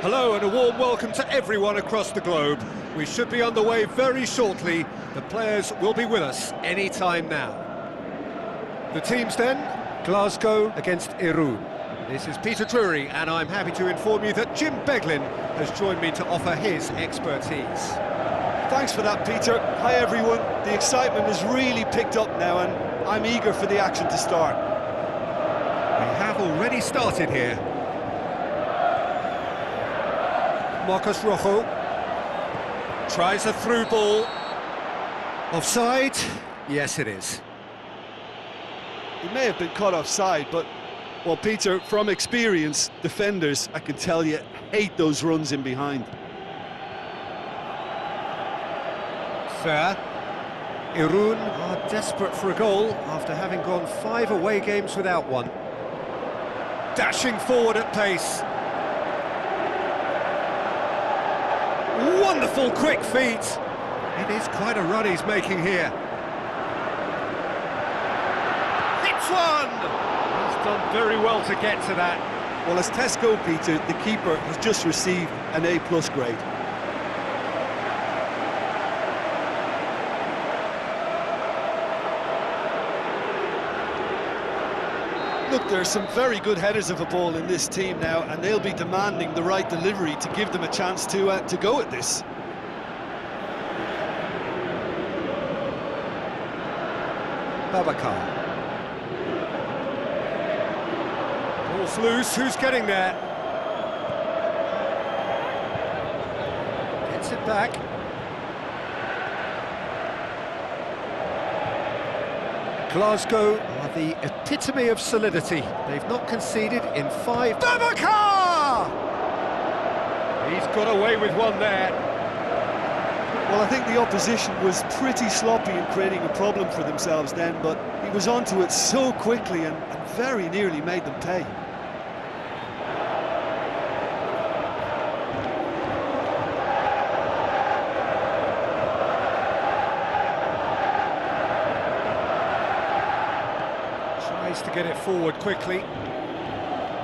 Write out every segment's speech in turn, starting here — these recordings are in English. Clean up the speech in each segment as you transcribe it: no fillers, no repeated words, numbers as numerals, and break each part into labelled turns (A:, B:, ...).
A: Hello and a warm welcome to everyone across the globe. We should be underway very shortly. The players will be with us any time now. The teams then, Glasgow against Irun. This is Peter Drury and I'm happy to inform you that Jim Beglin has joined me to offer his expertise.
B: Thanks for that, Peter. Hi everyone. The excitement has really picked up now and I'm eager for the action to start.
A: We have already started here. Marcos Rojo tries a through ball. Offside? Yes, it is.
B: It may have been caught offside, but, well, Peter, from experience, defenders, I can tell you, hate those runs in behind.
A: Fair. Irun are desperate for a goal after having gone 5 away games without one. Dashing forward at pace. Wonderful quick feet. It is quite a run he's making here. Hits one! He's done very well to get to that.
B: Well, as tests go, Peter, the keeper has just received an A+ grade. Look, there are some very good headers of a ball in this team now, and they'll be demanding the right delivery to give them a chance to go at this.
A: Babacar. Ball's loose, who's getting there? Gets it back. Glasgow are the epitome of solidity. They've not conceded in 5... Babacar! He's got away with one there.
B: Well, I think the opposition was pretty sloppy in creating a problem for themselves then, but he was onto it so quickly and very nearly made them pay.
A: Tries to get it forward quickly.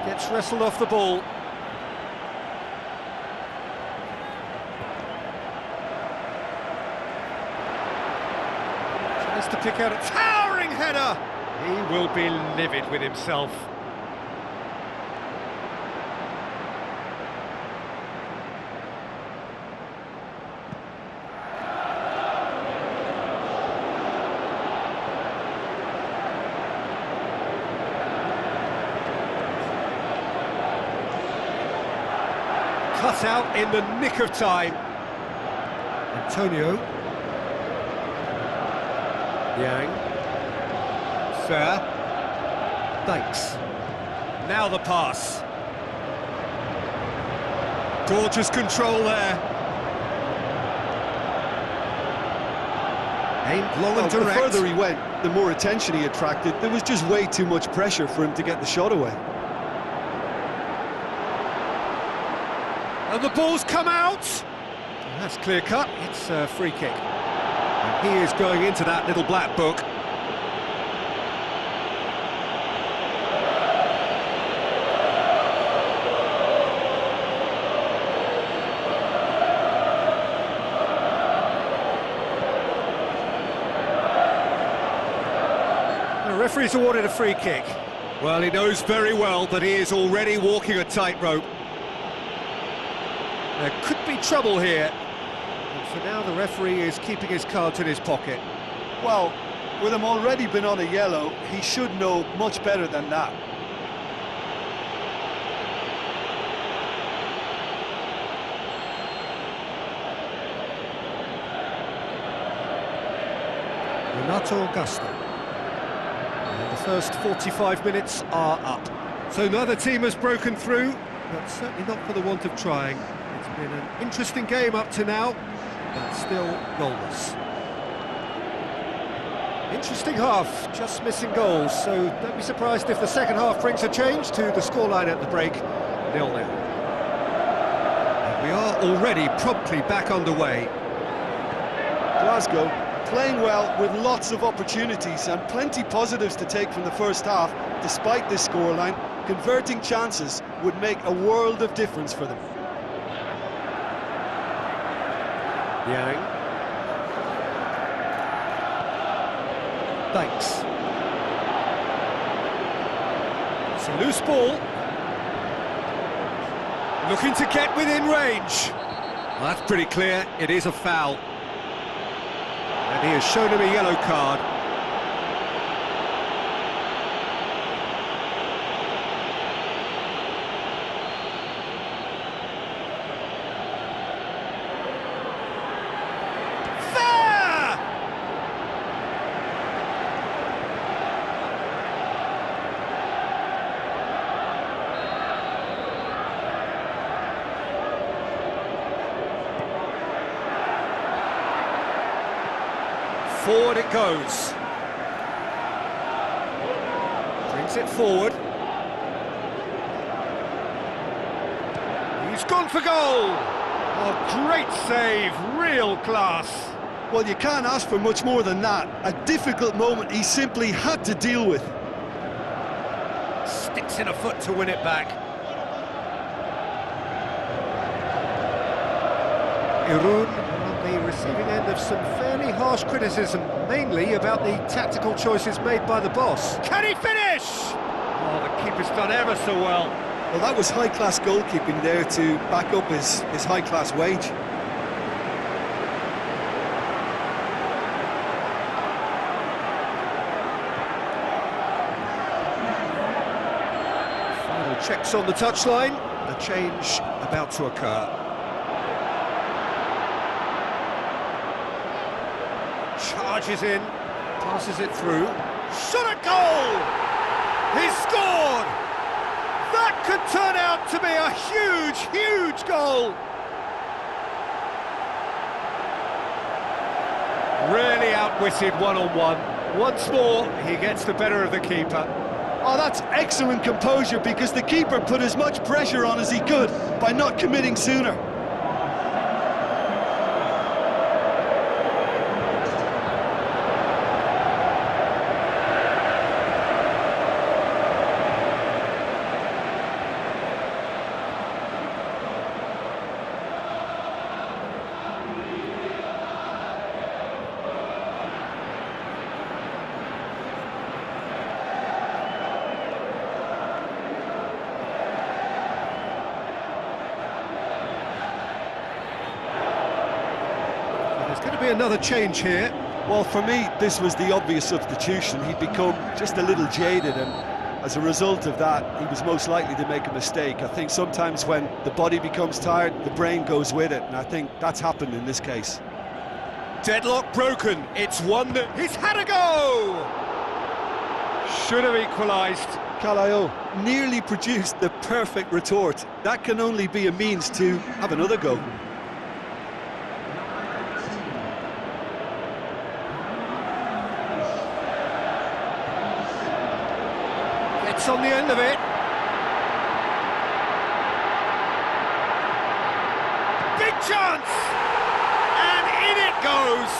A: Gets wrestled off the ball. Tries to pick out a towering header. He will be livid with himself. Cut out in the nick of time. Antonio. Yang. Fair. Thanks. Now the pass. Gorgeous control there. Aimed long and direct.
B: The further he went, the more attention he attracted. There was just way too much pressure for him to get the shot away.
A: And the ball's come out! That's clear cut, it's a free kick. And he is going into that little black book. The referee's awarded a free kick. Well, he knows very well that he is already walking a tightrope. There could be trouble here, and for now the referee is keeping his cards in his pocket.
B: Well, with him already been on a yellow, he should know much better than that.
A: Renato Augusto. And the first 45 minutes are up. So neither team has broken through, but certainly not for the want of trying. It's been an interesting game up to now, but still goalless. Interesting half, just missing goals, so don't be surprised if the second half brings a change to the scoreline at the break, 0-0. And we are already promptly back underway.
B: Glasgow playing well with lots of opportunities and plenty positives to take from the first half, despite this scoreline. Converting chances would make a world of difference for them.
A: Yang. Thanks. It's a loose ball. Looking to get within range. Well, that's pretty clear. It is a foul. And he has shown him a yellow card. Forward it goes. Brings it forward. He's gone for goal! Oh, great save, real class.
B: Well, you can't ask for much more than that. A difficult moment he simply had to deal with.
A: Sticks in a foot to win it back. Irun on the receiving end of some fairly harsh criticism, mainly about the tactical choices made by the boss. Can he finish? Oh, the keeper's done ever so well.
B: Well, that was high-class goalkeeping there to back up his high-class wage.
A: Final checks on the touchline. A change about to occur. Charges in, passes it through. Shot at goal! He's scored! That could turn out to be a huge, huge goal! Really outwitted one-on-one. Once more, he gets the better of the keeper.
B: Oh, that's excellent composure, because the keeper put as much pressure on as he could by not committing sooner.
A: There's going to be another change here.
B: Well, for me, this was the obvious substitution. He'd become just a little jaded, and as a result of that, he was most likely to make a mistake. I think sometimes when the body becomes tired, the brain goes with it, and I think that's happened in this case.
A: Deadlock broken. It's 1-0. He's had a go! Should have equalised.
B: Calao nearly produced the perfect retort. That can only be a means to have another go.
A: It's on the end of it. Big chance! And in it goes!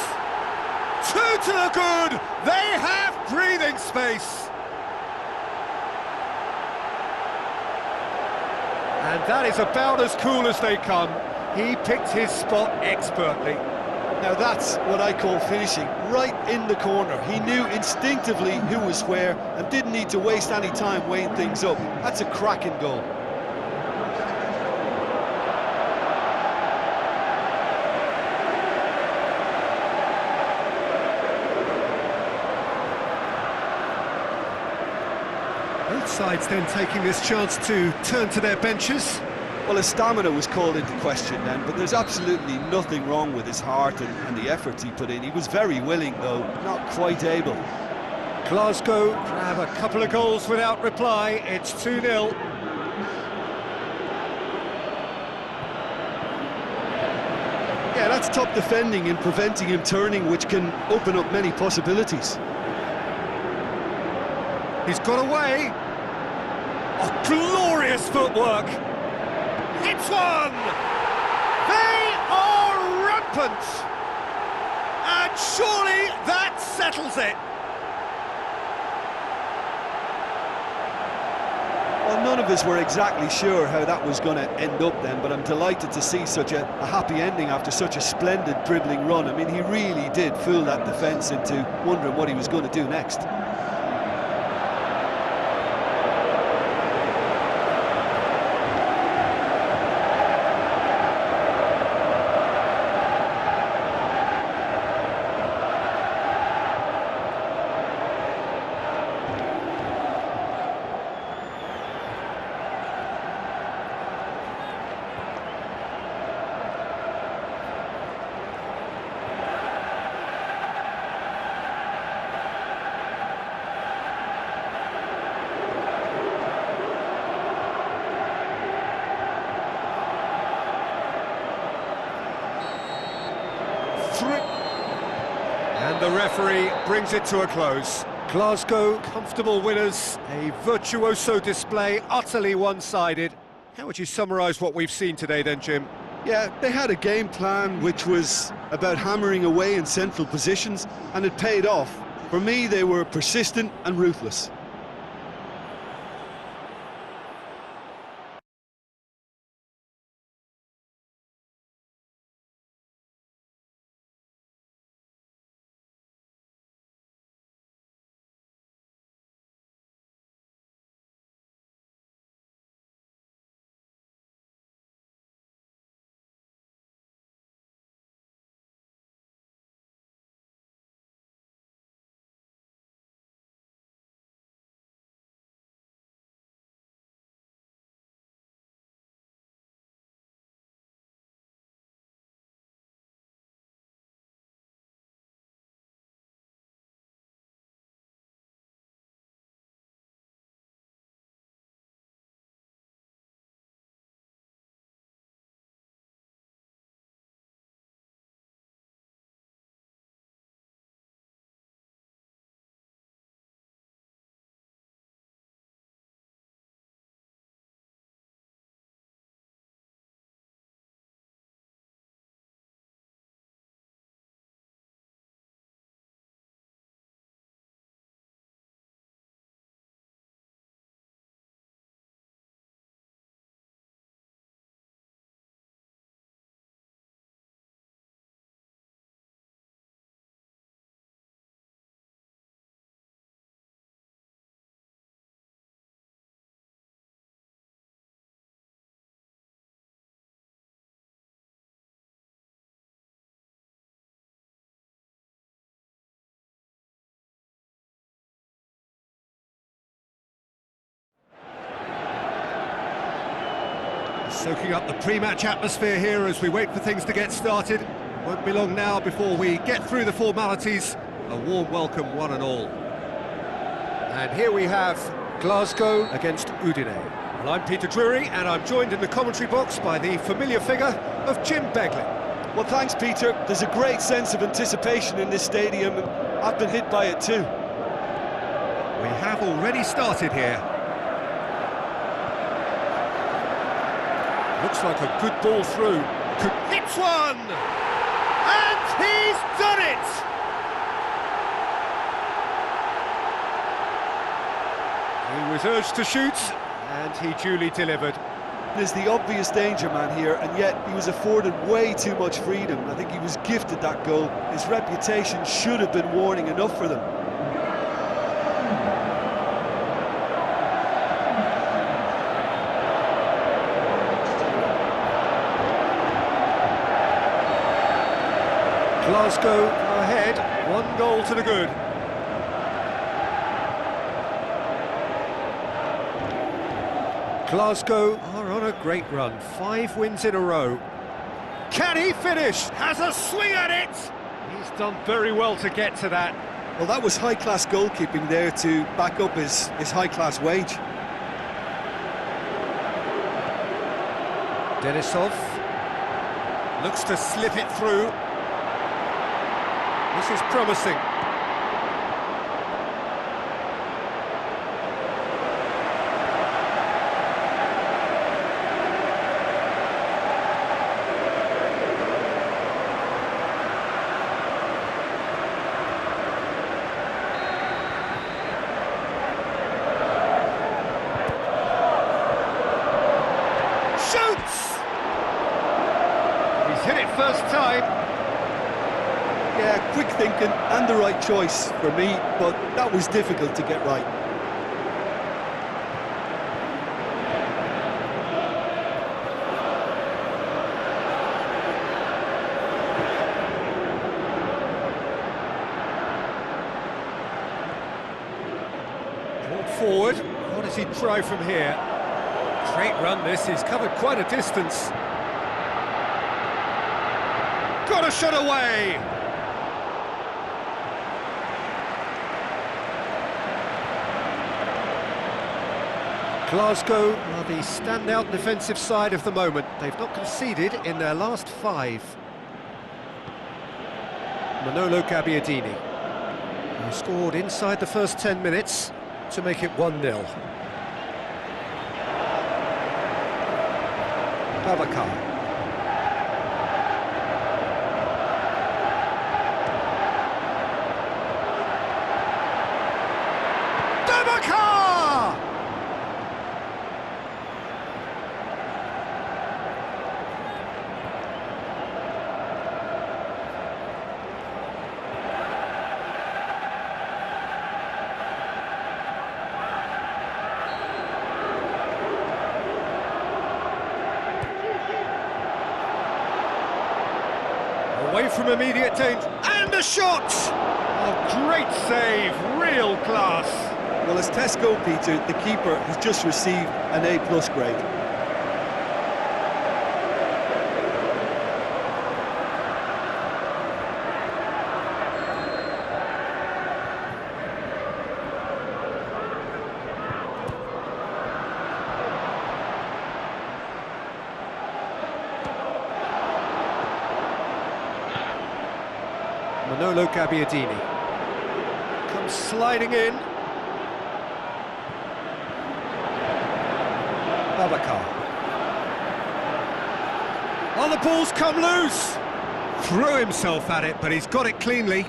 A: Two to the good! They have breathing space! And that is about as cool as they come. He picked his spot expertly.
B: Now that's what I call finishing, right in the corner. He knew instinctively who was where and didn't need to waste any time weighing things up. That's a cracking goal.
A: Both sides then taking this chance to turn to their benches.
B: Well, his stamina was called into question then, but there's absolutely nothing wrong with his heart and the efforts he put in. He was very willing, though, not quite able.
A: Glasgow grab a couple of goals without reply. It's 2-0.
B: Yeah, that's top defending and preventing him turning, which can open up many possibilities.
A: He's got away. Oh, glorious footwork. Hits one! They are rampant! And surely that settles it.
B: Well, none of us were exactly sure how that was going to end up then, but I'm delighted to see such a happy ending after such a splendid dribbling run. I mean, he really did fool that defence into wondering what he was going to do next.
A: And the referee brings it to a close. Glasgow, comfortable winners, a virtuoso display, utterly one-sided. How would you summarise what we've seen today then, Jim?
B: Yeah, they had a game plan which was about hammering away in central positions, and it paid off. For me, they were persistent and ruthless.
A: Soaking up the pre-match atmosphere here as we wait for things to get started. Won't be long now before we get through the formalities. A warm welcome, one and all. And here we have Glasgow against Udine. Well, I'm Peter Drury, and I'm joined in the commentary box by the familiar figure of Jim Beglin.
B: Well, thanks, Peter. There's a great sense of anticipation in this stadium, and I've been hit by it too.
A: We have already started here. Looks like a good ball through. Hits one! And he's done it! He was urged to shoot, and he duly delivered.
B: There's the obvious danger man here, and yet he was afforded way too much freedom. I think he was gifted that goal. His reputation should have been warning enough for them.
A: Glasgow are ahead, 1 goal to the good. Glasgow are on a great run, 5 wins in a row. Can he finish? Has a swing at it! He's done very well to get to that.
B: Well, that was high-class goalkeeping there to back up his high-class wage.
A: Denisov looks to slip it through. This is promising. shoots! He's hit it first time.
B: Yeah, quick thinking and the right choice for me, but that was difficult to get right.
A: Brought forward. What does he try from here? Great run this, he's covered quite a distance. Got a shot away! Glasgow are the standout defensive side of the moment. They've not conceded in their last 5. Manolo Gabbiadini, who scored inside the first 10 minutes to make it 1-0. Babacar. Away from immediate danger, and a shot! Oh, great save, real class.
B: Well, as Tesco, Peter, the keeper has just received an A+ grade.
A: Manolo Gabbiadini comes sliding in. Babacar. Oh, the ball's come loose! Threw himself at it, but he's got it cleanly.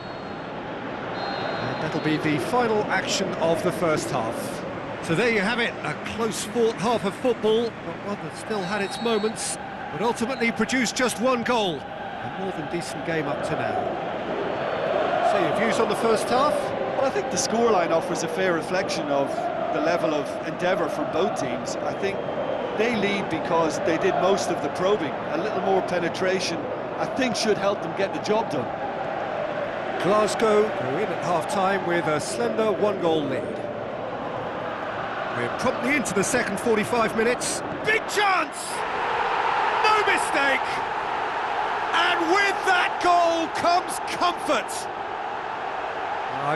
A: And that'll be the final action of the first half. So there you have it, a close-fought half of football, but one that still had its moments, but ultimately produced just 1 goal. A more than decent game up to now. So your views on the first half?
B: Well, I think the scoreline offers a fair reflection of the level of endeavour from both teams. I think they lead because they did most of the probing. A little more penetration, I think, should help them get the job done.
A: Glasgow go in at half-time with a slender 1-goal lead. We're promptly into the second 45 minutes. Big chance! No mistake! And with that goal comes comfort!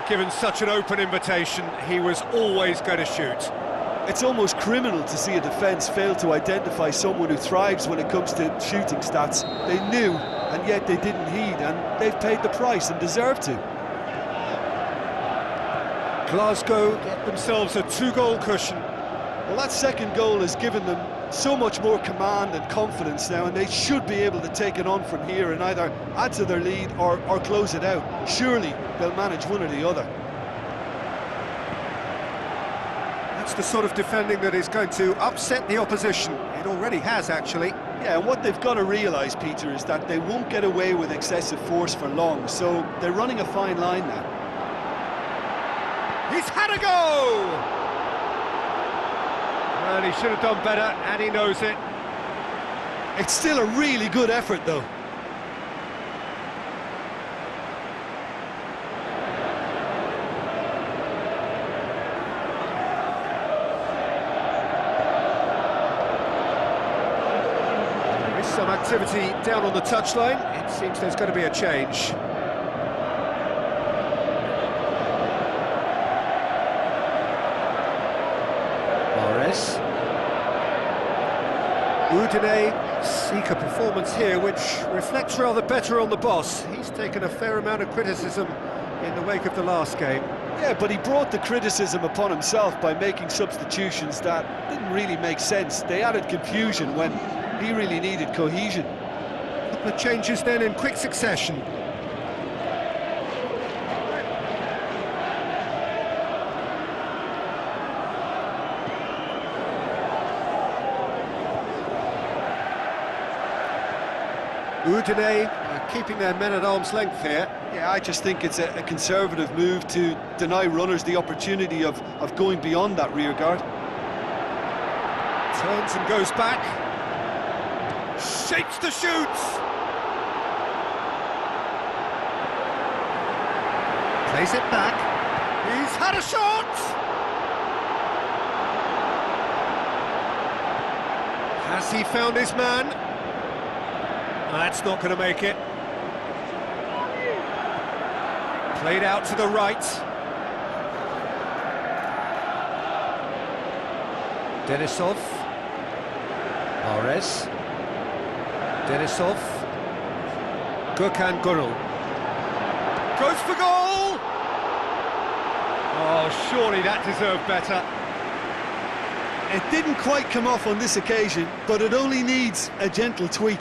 A: Given such an open invitation, he was always going to shoot.
B: It's almost criminal to see a defence fail to identify someone who thrives when it comes to shooting stats. They knew, and yet they didn't heed, and they've paid the price and deserve to.
A: Glasgow get themselves a 2-goal cushion.
B: Well, that second goal has given them so much more command and confidence now, and they should be able to take it on from here and either add to their lead or close it out. Surely they'll manage one or the other.
A: That's the sort of defending that is going to upset the opposition. It already has, actually.
B: Yeah, and what they've got to realise, Peter, is that they won't get away with excessive force for long, so they're running a fine line now.
A: He's had a go! Well, he should have done better, and he knows it.
B: It's still a really good effort, though.
A: There is some activity down on the touchline. It seems there's going to be a change. Udine seek a performance here which reflects rather better on the boss. He's taken a fair amount of criticism in the wake of the last game.
B: Yeah, but he brought the criticism upon himself by making substitutions that didn't really make sense. They added confusion when he really needed cohesion.
A: A couple of changes then in quick succession. Udine keeping their men at arm's length here.
B: Yeah, I just think it's a conservative move to deny runners the opportunity of going beyond that rear guard.
A: Turns and goes back. Shapes to shoot. Plays it back. He's had a shot. Has he found his man? That's not going to make it. Played out to the right. Denisov. Mahrez. Denisov. Gökhan Gürül. Goes for goal! Oh, surely that deserved better.
B: It didn't quite come off on this occasion, but it only needs a gentle tweak.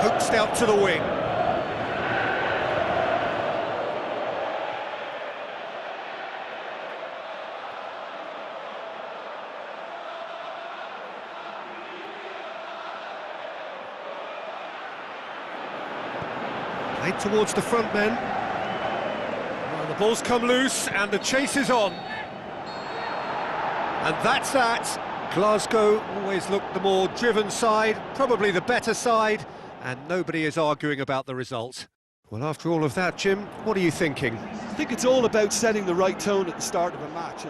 A: Coaxed out to the wing. Played towards the front men. Well, the ball's come loose and the chase is on. And that's that. Glasgow always looked the more driven side, probably the better side, and nobody is arguing about the result. Well, after all of that, Jim, what are you thinking?
B: I think it's all about setting the right tone at the start of a match.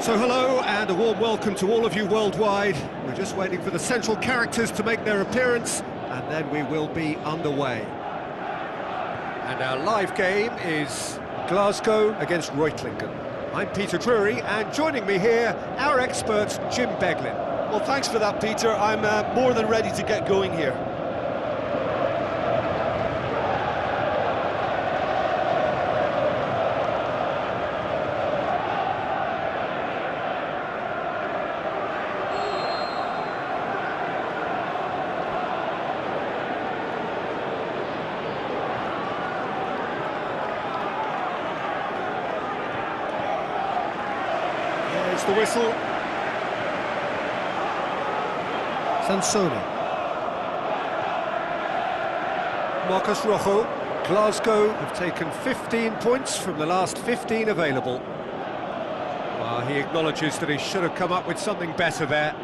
A: So hello and a warm welcome to all of you worldwide. We're just waiting for the central characters to make their appearance and then we will be underway. And our live game is Glasgow against Reutlingen. I'm Peter Drury and joining me here, our expert Jim Beglin.
B: Well, thanks for that, Peter. I'm more than ready to get going here.
A: The whistle. Sansoni. Marcus Rojo. Glasgow have taken 15 points from the last 15 available. He acknowledges that he should have come up with something better there.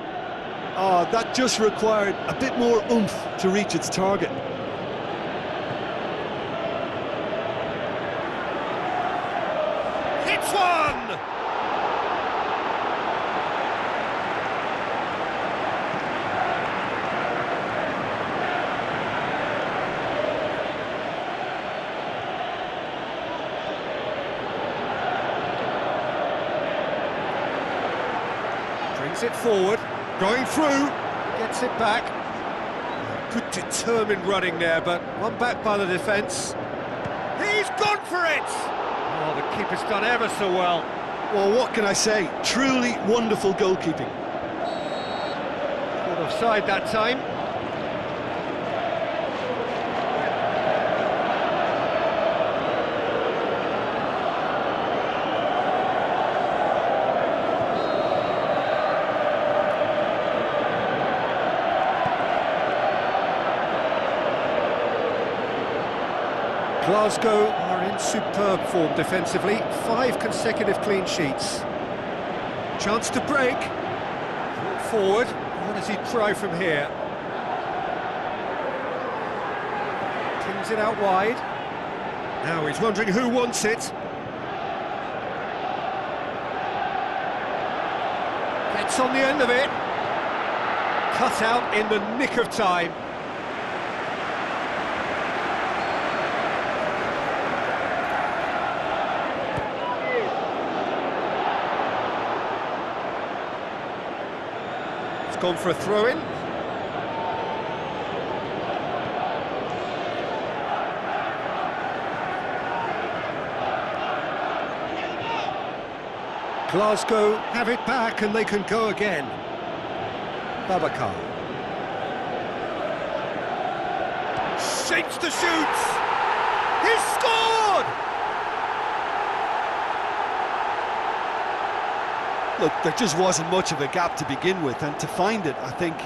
B: Oh, that just required a bit more oomph to reach its target.
A: Hits one! Brings it forward, going through. Gets it back. Good determined running there, but one back by the defence. He's gone for it! Oh, the keeper's done ever so well.
B: Well, what can I say? Truly wonderful goalkeeping.
A: Caught offside that time. Glasgow are in superb form defensively, 5 consecutive clean sheets. Chance to break. Forward. What does he try from here? Pings it out wide. Now he's wondering who wants it. Gets on the end of it. Cut out in the nick of time. Gone for a throw-in. Glasgow have it back and they can go again. Babacar. Shapes to shoot! He's scored!
B: Look, there just wasn't much of a gap to begin with, and to find it, I think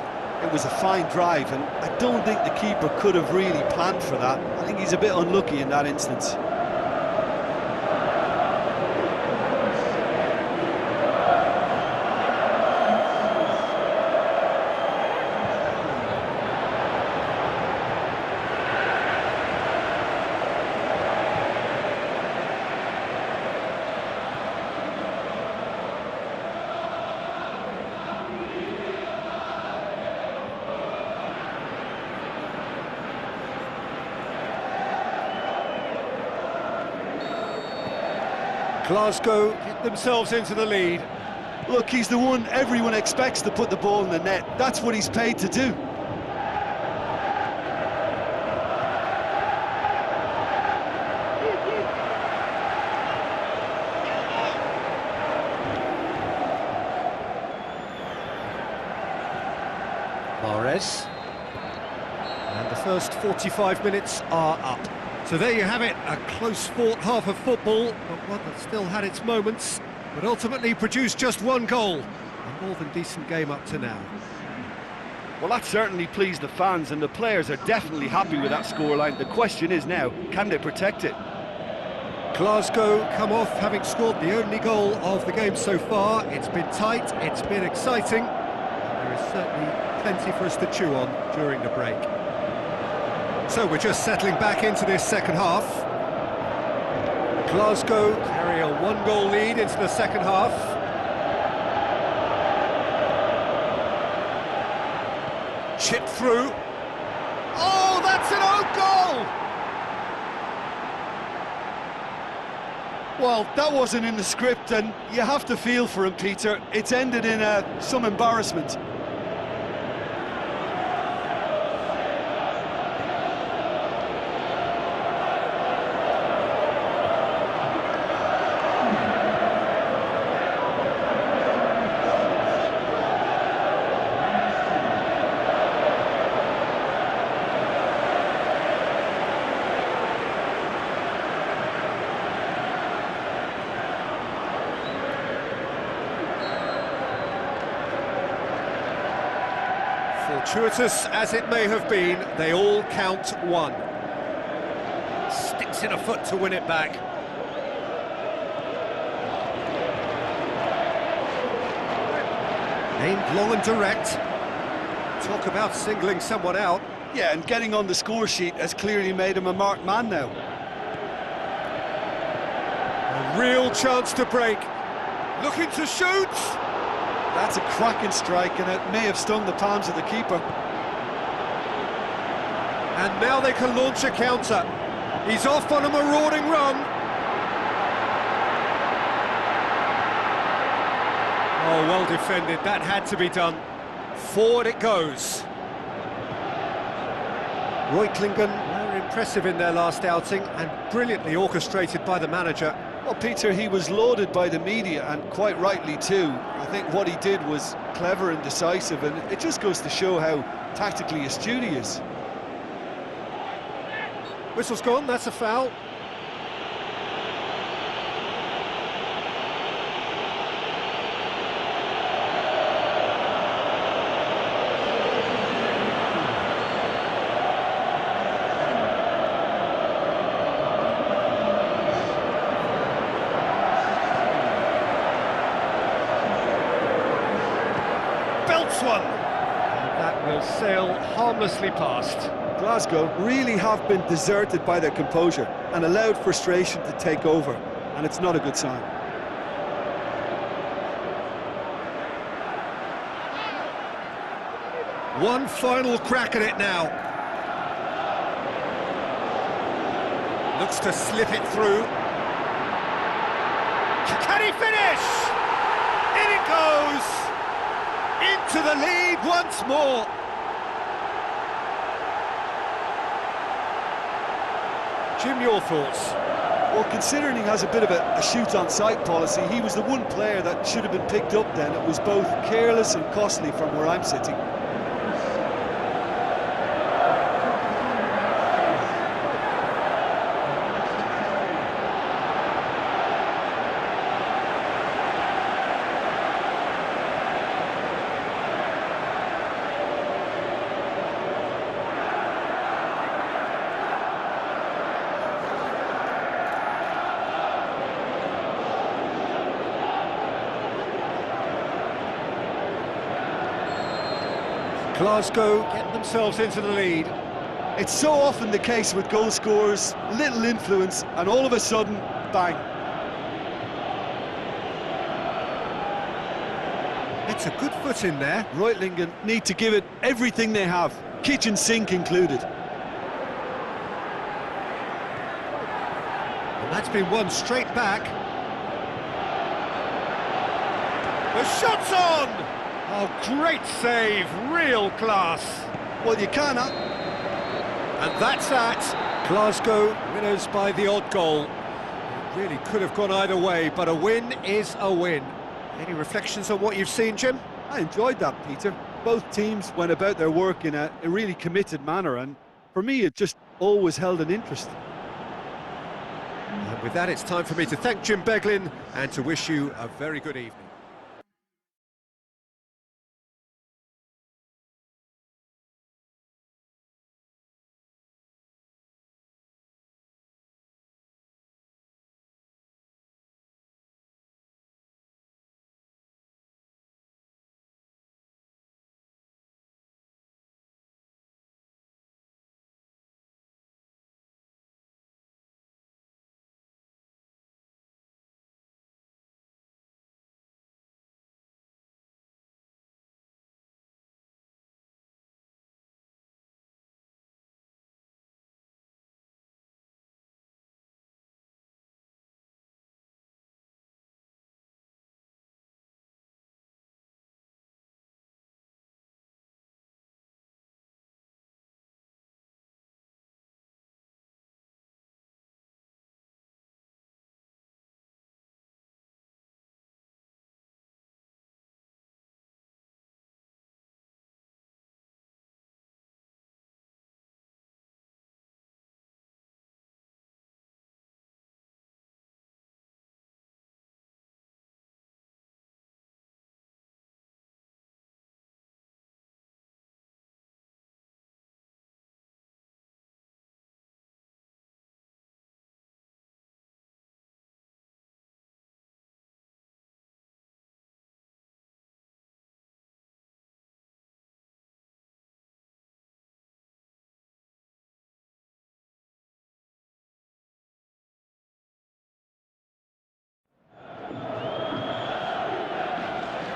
B: it was a fine drive, and I don't think the keeper could have really planned for that. I think he's a bit unlucky in that instance.
A: Glasgow get themselves into the lead.
B: Look, he's the one everyone expects to put the ball in the net. That's what he's paid to do.
A: Mahrez. And the first 45 minutes are up. So there you have it, a close-fought half of football, but one that still had its moments, but ultimately produced just one goal. A more than decent game up to now.
B: Well, that certainly pleased the fans, and the players are definitely happy with that scoreline. The question is now, can they protect it?
A: Glasgow come off having scored the only goal of the game so far. It's been tight, it's been exciting, and there is certainly plenty for us to chew on during the break. So we're just settling back into this second half. Glasgow carry a one-goal lead into the second half. Chipped through. Oh, that's an own goal!
B: Well, that wasn't in the script, and you have to feel for him, Peter. It's ended in some embarrassment.
A: Fortuitous as it may have been, they all count one. Sticks in a foot to win it back. Aimed long and direct. Talk about singling someone out.
B: Yeah, and getting on the score sheet has clearly made him a marked man now.
A: A real chance to break. Looking to shoot!
B: That's a cracking strike, and it may have stung the palms of the keeper.
A: And now they can launch a counter. He's off on a marauding run. Oh, well defended. That had to be done. Forward it goes. Reutlingen were impressive in their last outing and brilliantly orchestrated by the manager.
B: Well, Peter, he was lauded by the media, and quite rightly too. I think what he did was clever and decisive, and it just goes to show how tactically astute he is.
A: Whistle's gone, that's a foul. Belts one. And that will sail harmlessly past.
B: Glasgow really have been deserted by their composure and allowed frustration to take over, and it's not a good sign.
A: One final crack at it now. Looks to slip it through. Can he finish? In it goes! Into the lead once more. Jim, your thoughts?
B: Well, considering he has a bit of a shoot-on-sight policy, he was the one player that should have been picked up then. It was both careless and costly from where I'm sitting.
A: Glasgow get themselves into the lead.
B: It's so often the case with goal scorers, little influence, and all of a sudden, bang.
A: It's a good foot in there.
B: Reutlingen need to give it everything they have, kitchen sink included.
A: And that's been won straight back. The shot's on! Oh, great save, real class.
B: Well, you cannot.
A: And that's that. Glasgow winners by the odd goal. It really could have gone either way, but a win is a win. Any reflections on what you've seen, Jim?
B: I enjoyed that, Peter. Both teams went about their work in a really committed manner, and for me, it just always held an interest.
A: And with that, it's time for me to thank Jim Beglin and to wish you a very good evening.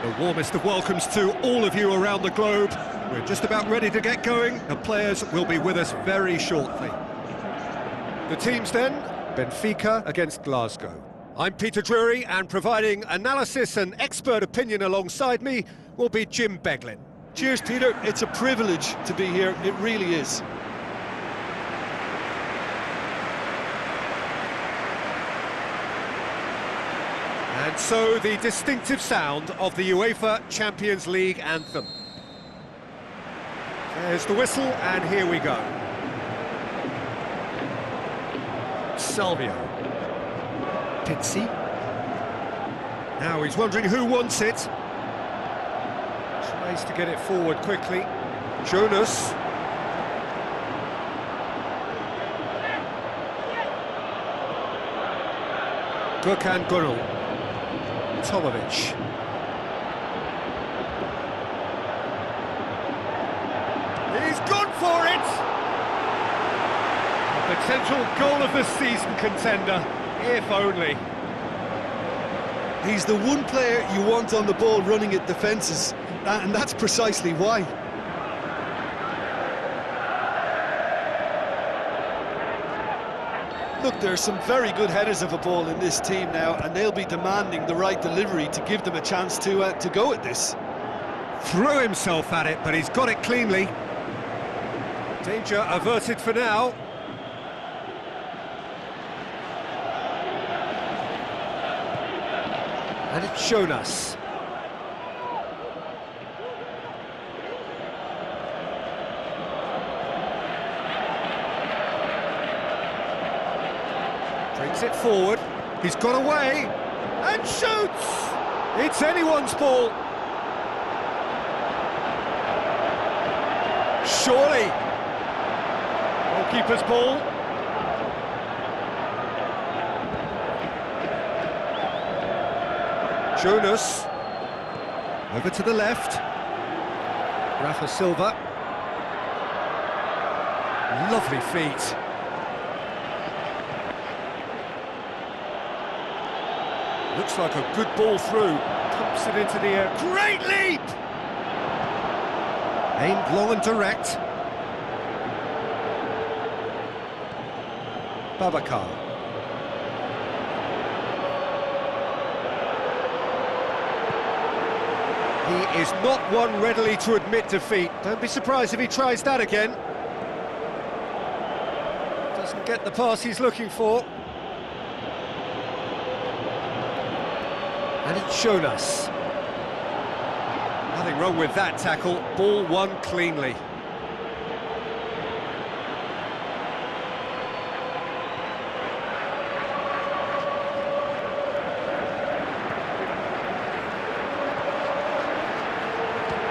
A: The warmest of welcomes to all of you around the globe. We're just about ready to get going. The players will be with us very shortly. The teams then, Benfica against Glasgow. I'm Peter Drury, and providing analysis and expert opinion alongside me will be Jim Beglin.
B: Cheers, Peter. It's a privilege to be here. It really is.
A: And so the distinctive sound of the UEFA Champions League anthem. There's the whistle, and here we go. Salvio. Pizzi. Now he's wondering who wants it. Tries to get it forward quickly. Jonas. Gökhan Gönül. Tomovic. He's gone for it! A potential goal of the season contender, if only.
B: He's the one player you want on the ball running at defences, and that's precisely why. Look, there's some very good headers of a ball in this team now, and they'll be demanding the right delivery to give them a chance to go at this.
A: Threw himself at it, but he's got it cleanly. Danger averted for now. And it's Jonas. Brings it forward. He's got away and shoots! It's anyone's ball. Surely. Goalkeeper's ball. Jonas. Over to the left. Rafa Silva. Lovely feet. Looks like a good ball through. Pumps it into the air. Great leap! Aimed long and direct. Babacar. He is not one readily to admit defeat. Don't be surprised if he tries that again. Doesn't get the pass he's looking for. And it's Jonas. Nothing wrong with that tackle. Ball won cleanly.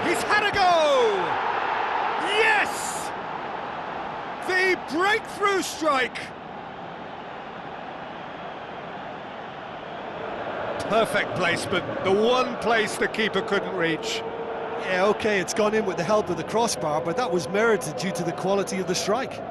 A: He's had a go! Yes! The breakthrough strike! Perfect placement, the one place the keeper couldn't reach.
B: Yeah, OK, it's gone in with the help of the crossbar, but that was merited due to the quality of the strike.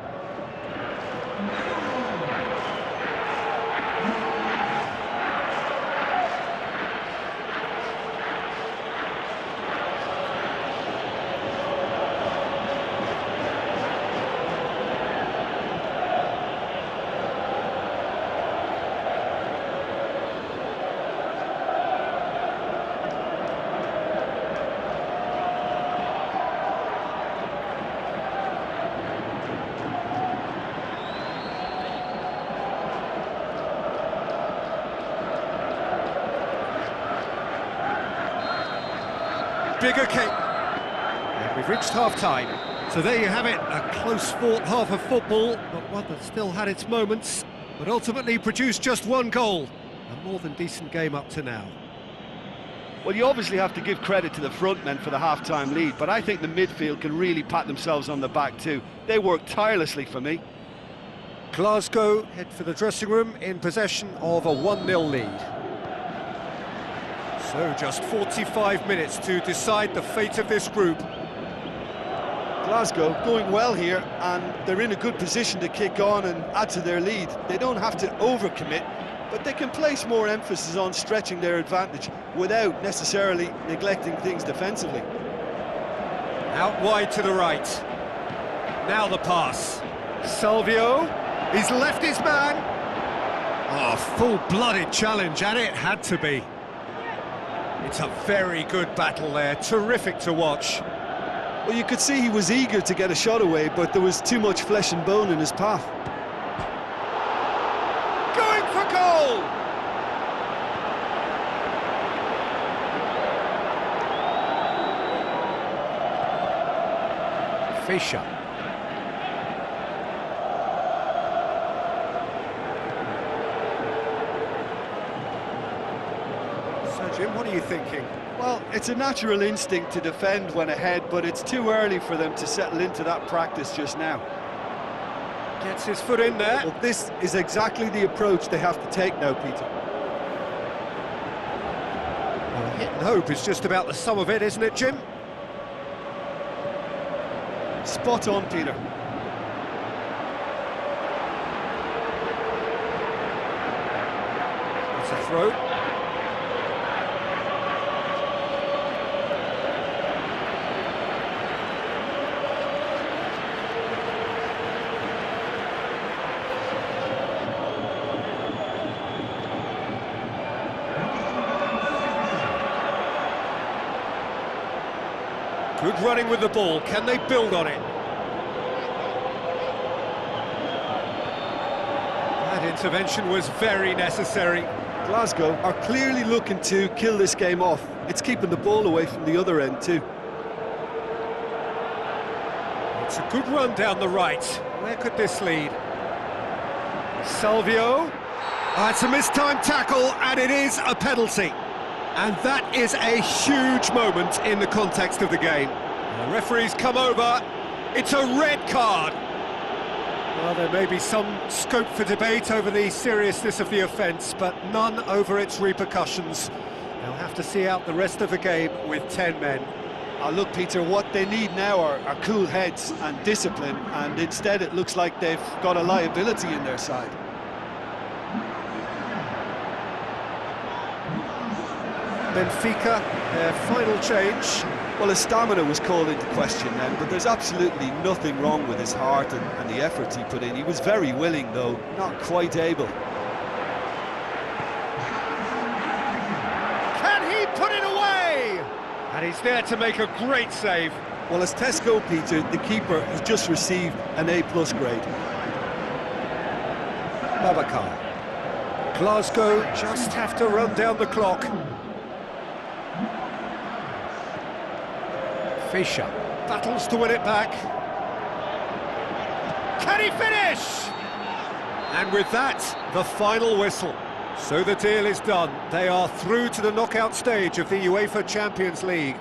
A: Bigger kick. And we've reached half-time. So there you have it, a close-fought half of football, but one that still had its moments, but ultimately produced just one goal. A more than decent game up to now.
B: Well, you obviously have to give credit to the front men for the half-time lead, but I think the midfield can really pat themselves on the back too. They worked tirelessly for me.
A: Glasgow head for the dressing room in possession of a 1-0 lead. So just 45 minutes to decide the fate of this group.
B: Glasgow going well here, and they're in a good position to kick on and add to their lead. They don't have to overcommit, but they can place more emphasis on stretching their advantage without necessarily neglecting things defensively.
A: Out wide to the right. Now the pass. Salvio, he's left his man. Oh, full-blooded challenge, and it had to be. It's a very good battle there, terrific to watch.
B: Well, you could see he was eager to get a shot away, but there was too much flesh and bone in his path.
A: Going for goal! Fischer. So, Jim, what are you thinking?
B: Well, it's a natural instinct to defend when ahead, but it's too early for them to settle into that practice just now.
A: Gets his foot in there.
B: Well, this is exactly the approach they have to take now, Peter.
A: Well, hit and hope is just about the sum of it, isn't it, Jim?
B: Spot on, Peter.
A: It's a throw. Good running with the ball. Can they build on it? That intervention was very necessary.
B: Glasgow are clearly looking to kill this game off. It's keeping the ball away from the other end too.
A: It's a good run down the right. Where could this lead? Salvio. It's a mistimed tackle, and it is a penalty. And that is a huge moment in the context of the game. The referee's come over. It's a red card. Well, there may be some scope for debate over the seriousness of the offence, but none over its repercussions. They'll have to see out the rest of the game with 10 men.
B: Look, Peter, what they need now are cool heads and discipline, and instead it looks like they've got a liability in their side.
A: Benfica, their final change.
B: Well, his stamina was called into question then, but there's absolutely nothing wrong with his heart and the efforts he put in. He was very willing, though, not quite able.
A: Can he put it away? And he's there to make a great save.
B: Well, as Tesco, Peter, the keeper has just received an A+ grade.
A: Babacar. Glasgow just have to run down the clock. Fischer battles to win it back. Can he finish? And with that, the final whistle. So the deal is done. They are through to the knockout stage of the UEFA Champions League.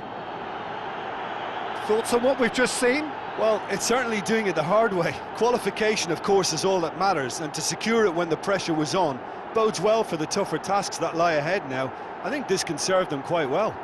A: Thoughts on what we've just seen?
B: Well, it's certainly doing it the hard way. Qualification, of course, is all that matters, and to secure it when the pressure was on bodes well for the tougher tasks that lie ahead now. I think this can serve them quite well.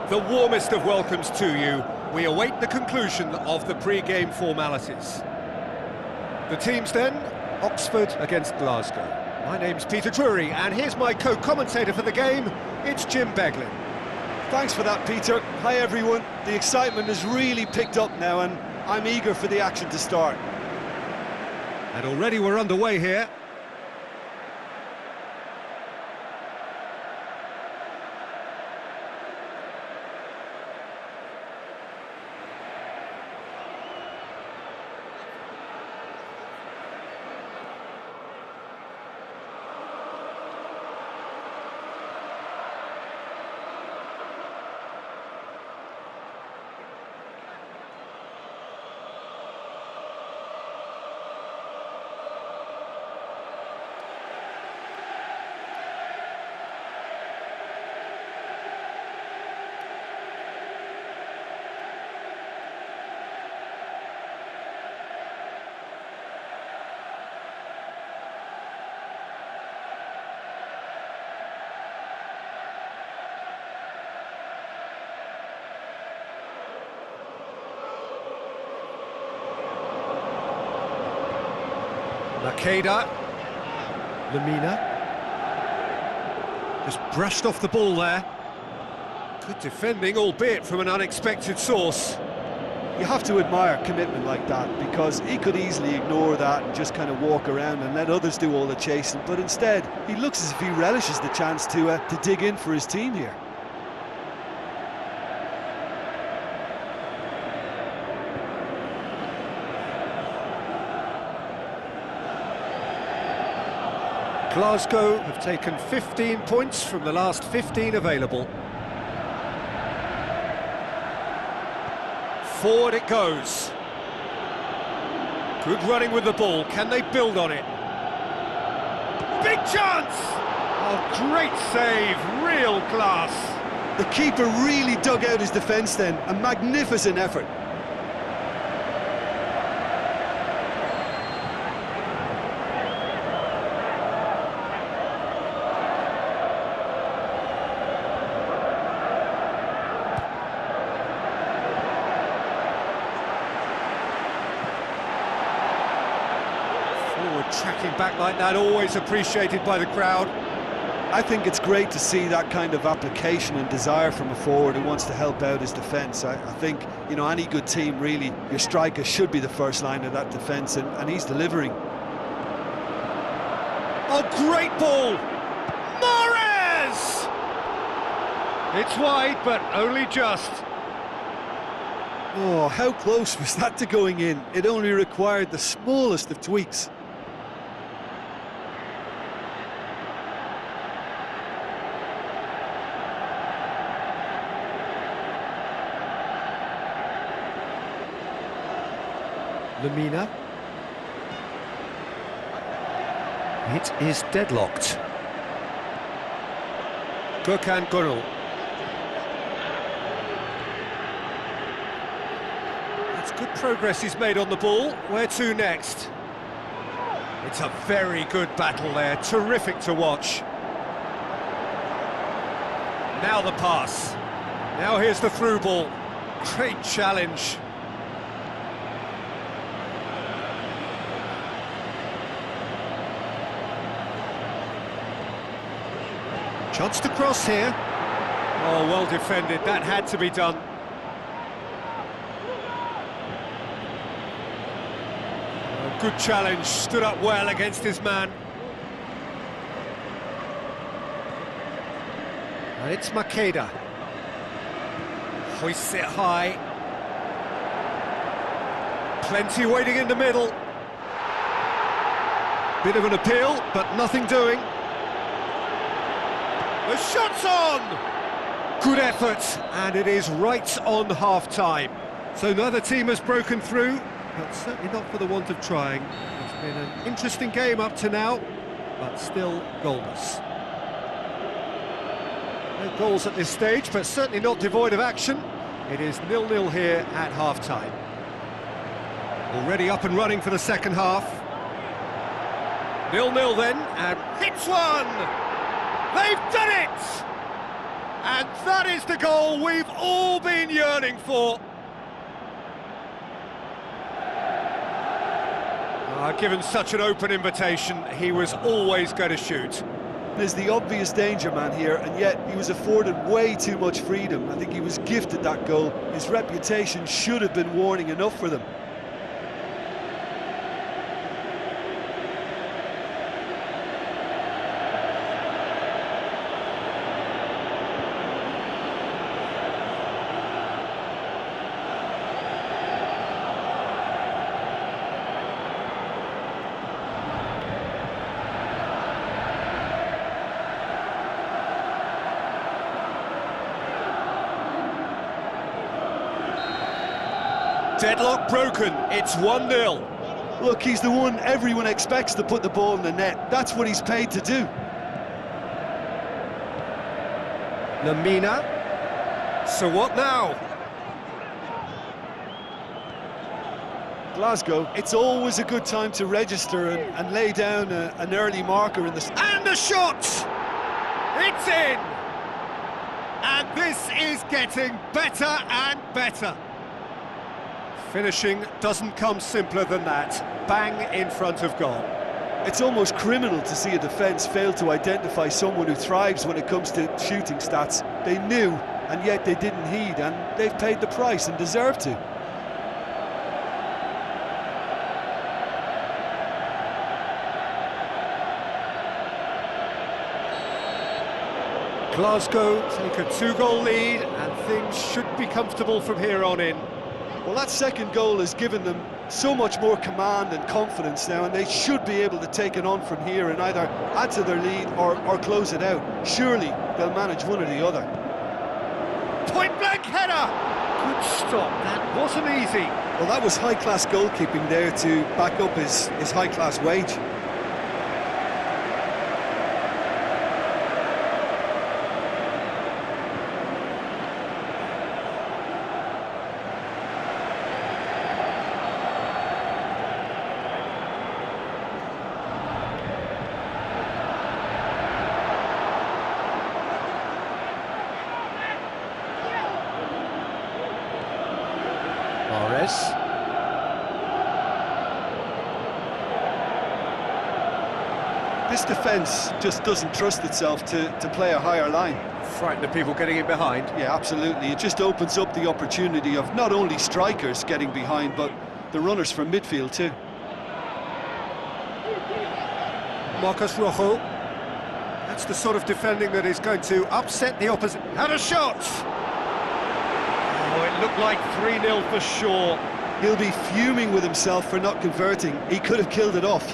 A: The warmest of welcomes to you. We await the conclusion of the pre-game formalities. The teams then, Oxford against Glasgow. My name's Peter Drury, and here's my co-commentator for the game, it's Jim Beglin.
B: Thanks for that, Peter. Hi, everyone. The excitement has really picked up now, and I'm eager for the action to start.
A: And already we're underway here. Makeda, Lamina, just brushed off the ball there. Good defending, albeit from an unexpected source.
B: You have to admire commitment like that, because he could easily ignore that and just kind of walk around and let others do all the chasing, but instead he looks as if he relishes the chance to dig in for his team here.
A: Glasgow have taken 15 points from the last 15 available. Forward it goes. Good running with the ball. Can they build on it? Big chance! Oh, great save. Real class.
B: The keeper really dug out his defence then. A magnificent effort.
A: Tracking back like that, always appreciated by the crowd.
B: I think it's great to see that kind of application and desire from a forward who wants to help out his defence. I think, you know, any good team, really, your striker should be the first line of that defence, and he's delivering.
A: Oh, great ball! Mahrez! It's wide, but only just.
B: Oh, how close was that to going in? It only required the smallest of tweaks.
A: Lamina. It is deadlocked. Gökhan Gönül. That's good progress he's made on the ball. Where to next? It's a very good battle there. Terrific to watch. Now the pass. Now here's the through ball. Great challenge. Chance to cross here. Oh, well defended. That had to be done. Oh, good challenge. Stood up well against his man. And it's Makeda. Hoists it high. Plenty waiting in the middle. Bit of an appeal, but nothing doing. The shot's on! Good effort, and it is right on half-time. So neither team has broken through, but certainly not for the want of trying. It's been an interesting game up to now, but still goalless. No goals at this stage, but certainly not devoid of action. It is 0-0 here at half-time. Already up and running for the second half. 0-0 then, and hits one! They've done it! And that is the goal we've all been yearning for. Given such an open invitation, he was always going to shoot.
B: There's the obvious danger man here, and yet he was afforded way too much freedom. I think he was gifted that goal. His reputation should have been warning enough for them.
A: Deadlock broken, it's 1-0.
B: Look, he's the one everyone expects to put the ball in the net. That's what he's paid to do.
A: Lamina. So what now?
B: Glasgow, it's always a good time to register and lay down an early marker in the...
A: And the shot! It's in! And this is getting better and better. Finishing doesn't come simpler than that. Bang in front of goal.
B: It's almost criminal to see a defence fail to identify someone who thrives when it comes to shooting stats. They knew, and yet they didn't heed, and they've paid the price and deserve to.
A: Glasgow take a 2-goal lead, and things should be comfortable from here on in.
B: Well, that second goal has given them so much more command and confidence now, and they should be able to take it on from here and either add to their lead or close it out. Surely they'll manage one or the other.
A: Point-blank header! Good stop, that wasn't easy.
B: Well, that was high-class goalkeeping there to back up his high-class wage. This defence just doesn't trust itself to play a higher line.
A: Frightened of people getting in behind.
B: Yeah, absolutely. It just opens up the opportunity of not only strikers getting behind, but the runners from midfield too.
A: Marcos Rojo. That's the sort of defending that is going to upset the opposite. Had a shot! Oh, it looked like 3-0 for sure.
B: He'll be fuming with himself for not converting. He could have killed it off.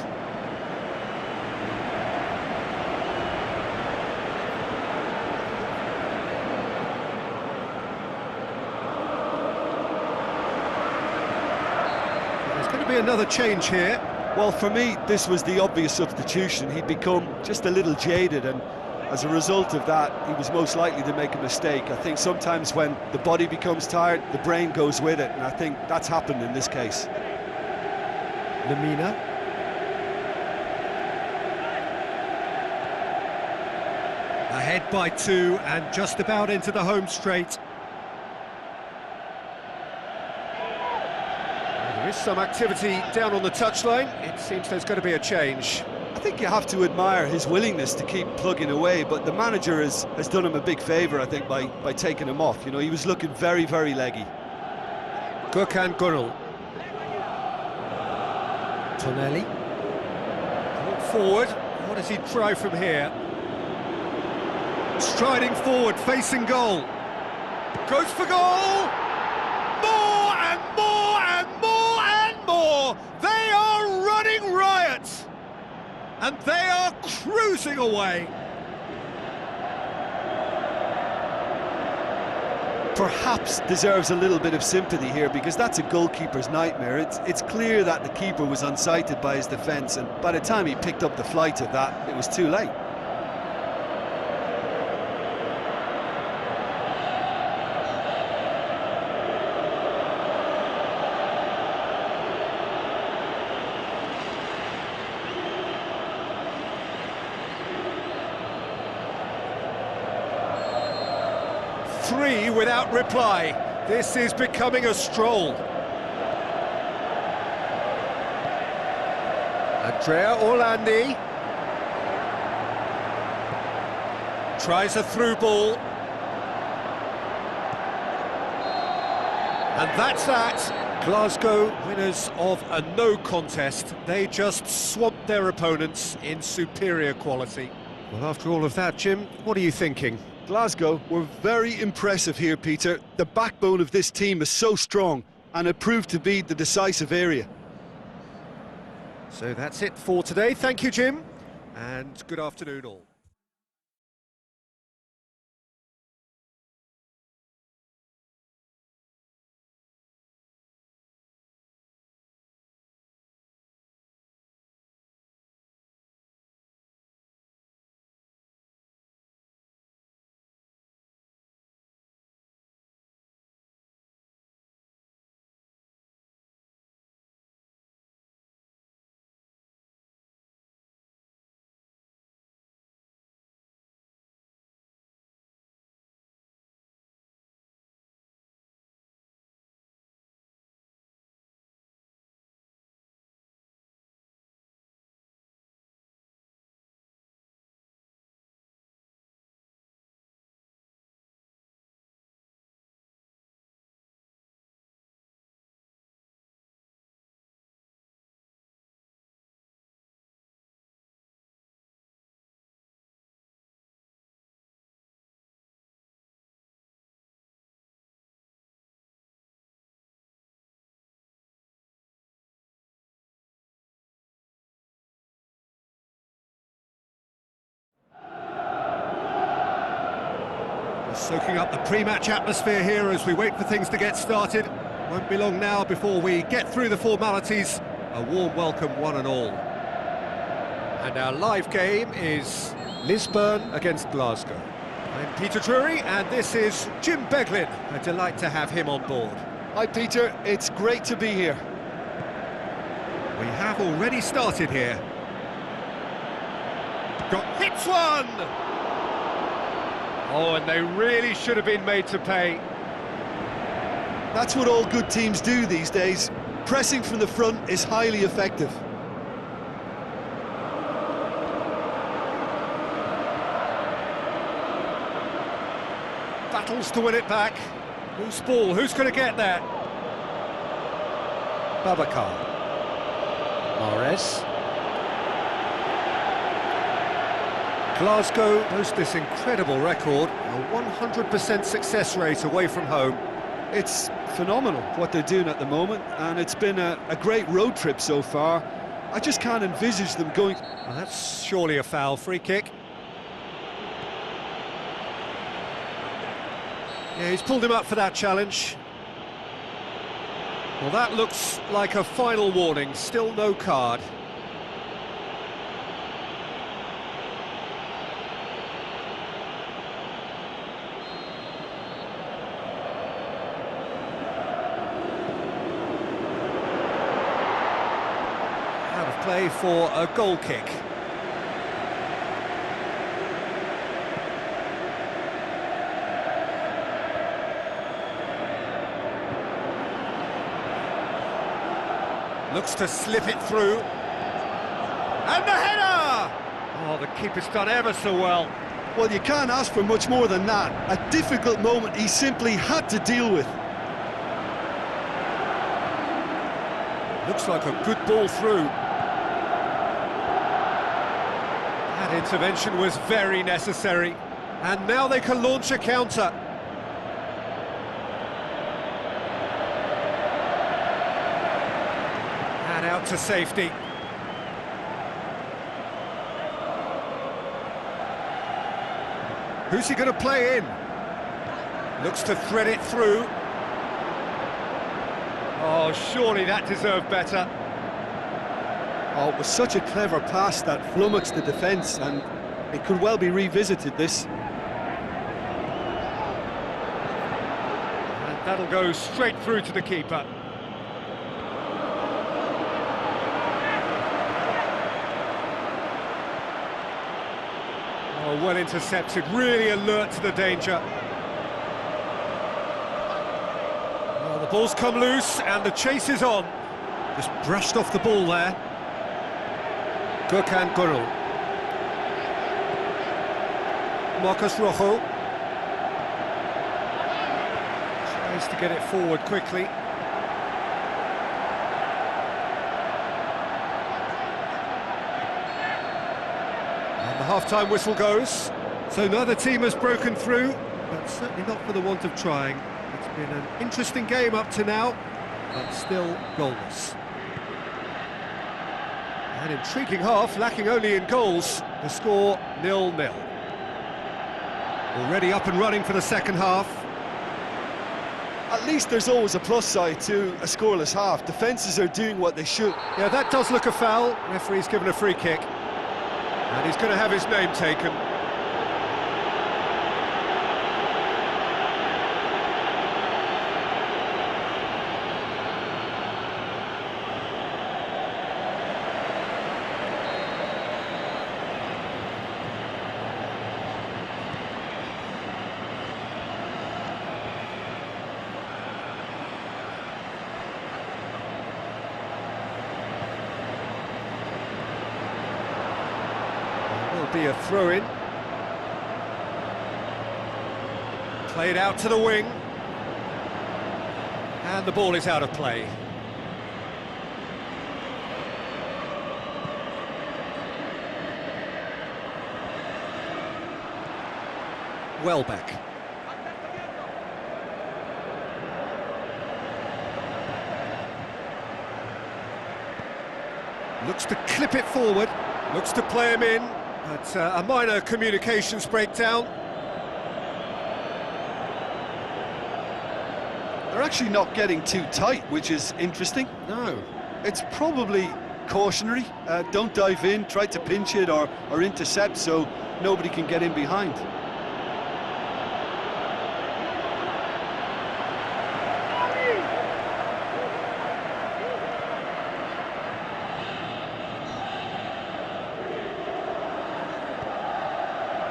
A: There's going to be another change here.
B: Well, for me, this was the obvious substitution. He'd become just a little jaded, and as a result of that, he was most likely to make a mistake. I think sometimes when the body becomes tired, the brain goes with it, and I think that's happened in this case.
A: Lamina. Ahead by 2 and just about into the home straight. There is some activity down on the touchline. It seems there's going to be a change.
B: I think you have to admire his willingness to keep plugging away, but the manager has done him a big favour, I think, by taking him off. You know, he was looking very, very leggy.
A: Gökhan Gönül. Tonelli. Brought forward. What does he try from here? Striding forward, facing goal. Goes for goal! More and more and more and more! They are running riot! And they are cruising away.
B: Perhaps deserves a little bit of sympathy here, because that's a goalkeeper's nightmare. It's clear that the keeper was unsighted by his defence, and by the time he picked up the flight of that, it was too late.
A: three without reply. This is becoming a stroll. Andrea Orlandi tries a through ball. And that's that. Glasgow winners of a no contest. They just swamped their opponents in superior quality. Well, after all of that, Jim, what are you thinking?
B: Glasgow were very impressive here, Peter. The backbone of this team is so strong, and it proved to be the decisive area.
A: So that's it for today. Thank you, Jim, and good afternoon all. Soaking up the pre-match atmosphere here as we wait for things to get started. Won't be long now before we get through the formalities. A warm welcome, one and all. And our live game is Lisburn against Glasgow. I'm Peter Drury, and this is Jim Beglin. A delight to have him on board.
B: Hi, Peter. It's great to be here.
A: We have already started here. Hits one! Oh, and they really should have been made to pay.
B: That's what all good teams do these days. Pressing from the front is highly effective.
A: Battles to win it back. Loose ball, who's going to get that? Babacar. Mahrez. Glasgow boast this incredible record, a 100% success rate away from home.
B: It's phenomenal what they're doing at the moment, and it's been a great road trip so far. I just can't envisage them going...
A: Well, that's surely a foul. Free kick. Yeah, he's pulled him up for that challenge. Well, that looks like a final warning. Still no card. Out of play for a goal kick. Looks to slip it through. And the header! Oh, the keeper's done ever so well.
B: Well, you can't ask for much more than that. A difficult moment he simply had to deal with.
A: Looks like a good ball through. That intervention was very necessary. And now they can launch a counter. And out to safety. Who's he going to play in? Looks to thread it through. Oh, surely that deserved better.
B: Oh, it was such a clever pass that flummoxed the defence, and it could well be revisited, this.
A: And that'll go straight through to the keeper. Oh, well intercepted, really alert to the danger. The ball's come loose and the chase is on. Just brushed off the ball there. Gökhan Gürül. Marcos Rojo. Tries to get it forward quickly. And the half-time whistle goes. So neither team has broken through, but certainly not for the want of trying. It's been an interesting game up to now, but still goalless. An intriguing half, lacking only in goals. The score 0-0. Already up and running for the second half.
B: At least there's always a plus side to a scoreless half. Defences are doing what they should.
A: Yeah, that does look a foul. Referee's given a free kick. And he's going to have his name taken. Be a throw-in. Played out to the wing. And the ball is out of play. Welbeck. Looks to clip it forward. Looks to play him in. But a minor communications breakdown.
B: They're actually not getting too tight, which is interesting.
A: No.
B: It's probably cautionary. Don't dive in, try to pinch it or intercept so nobody can get in behind.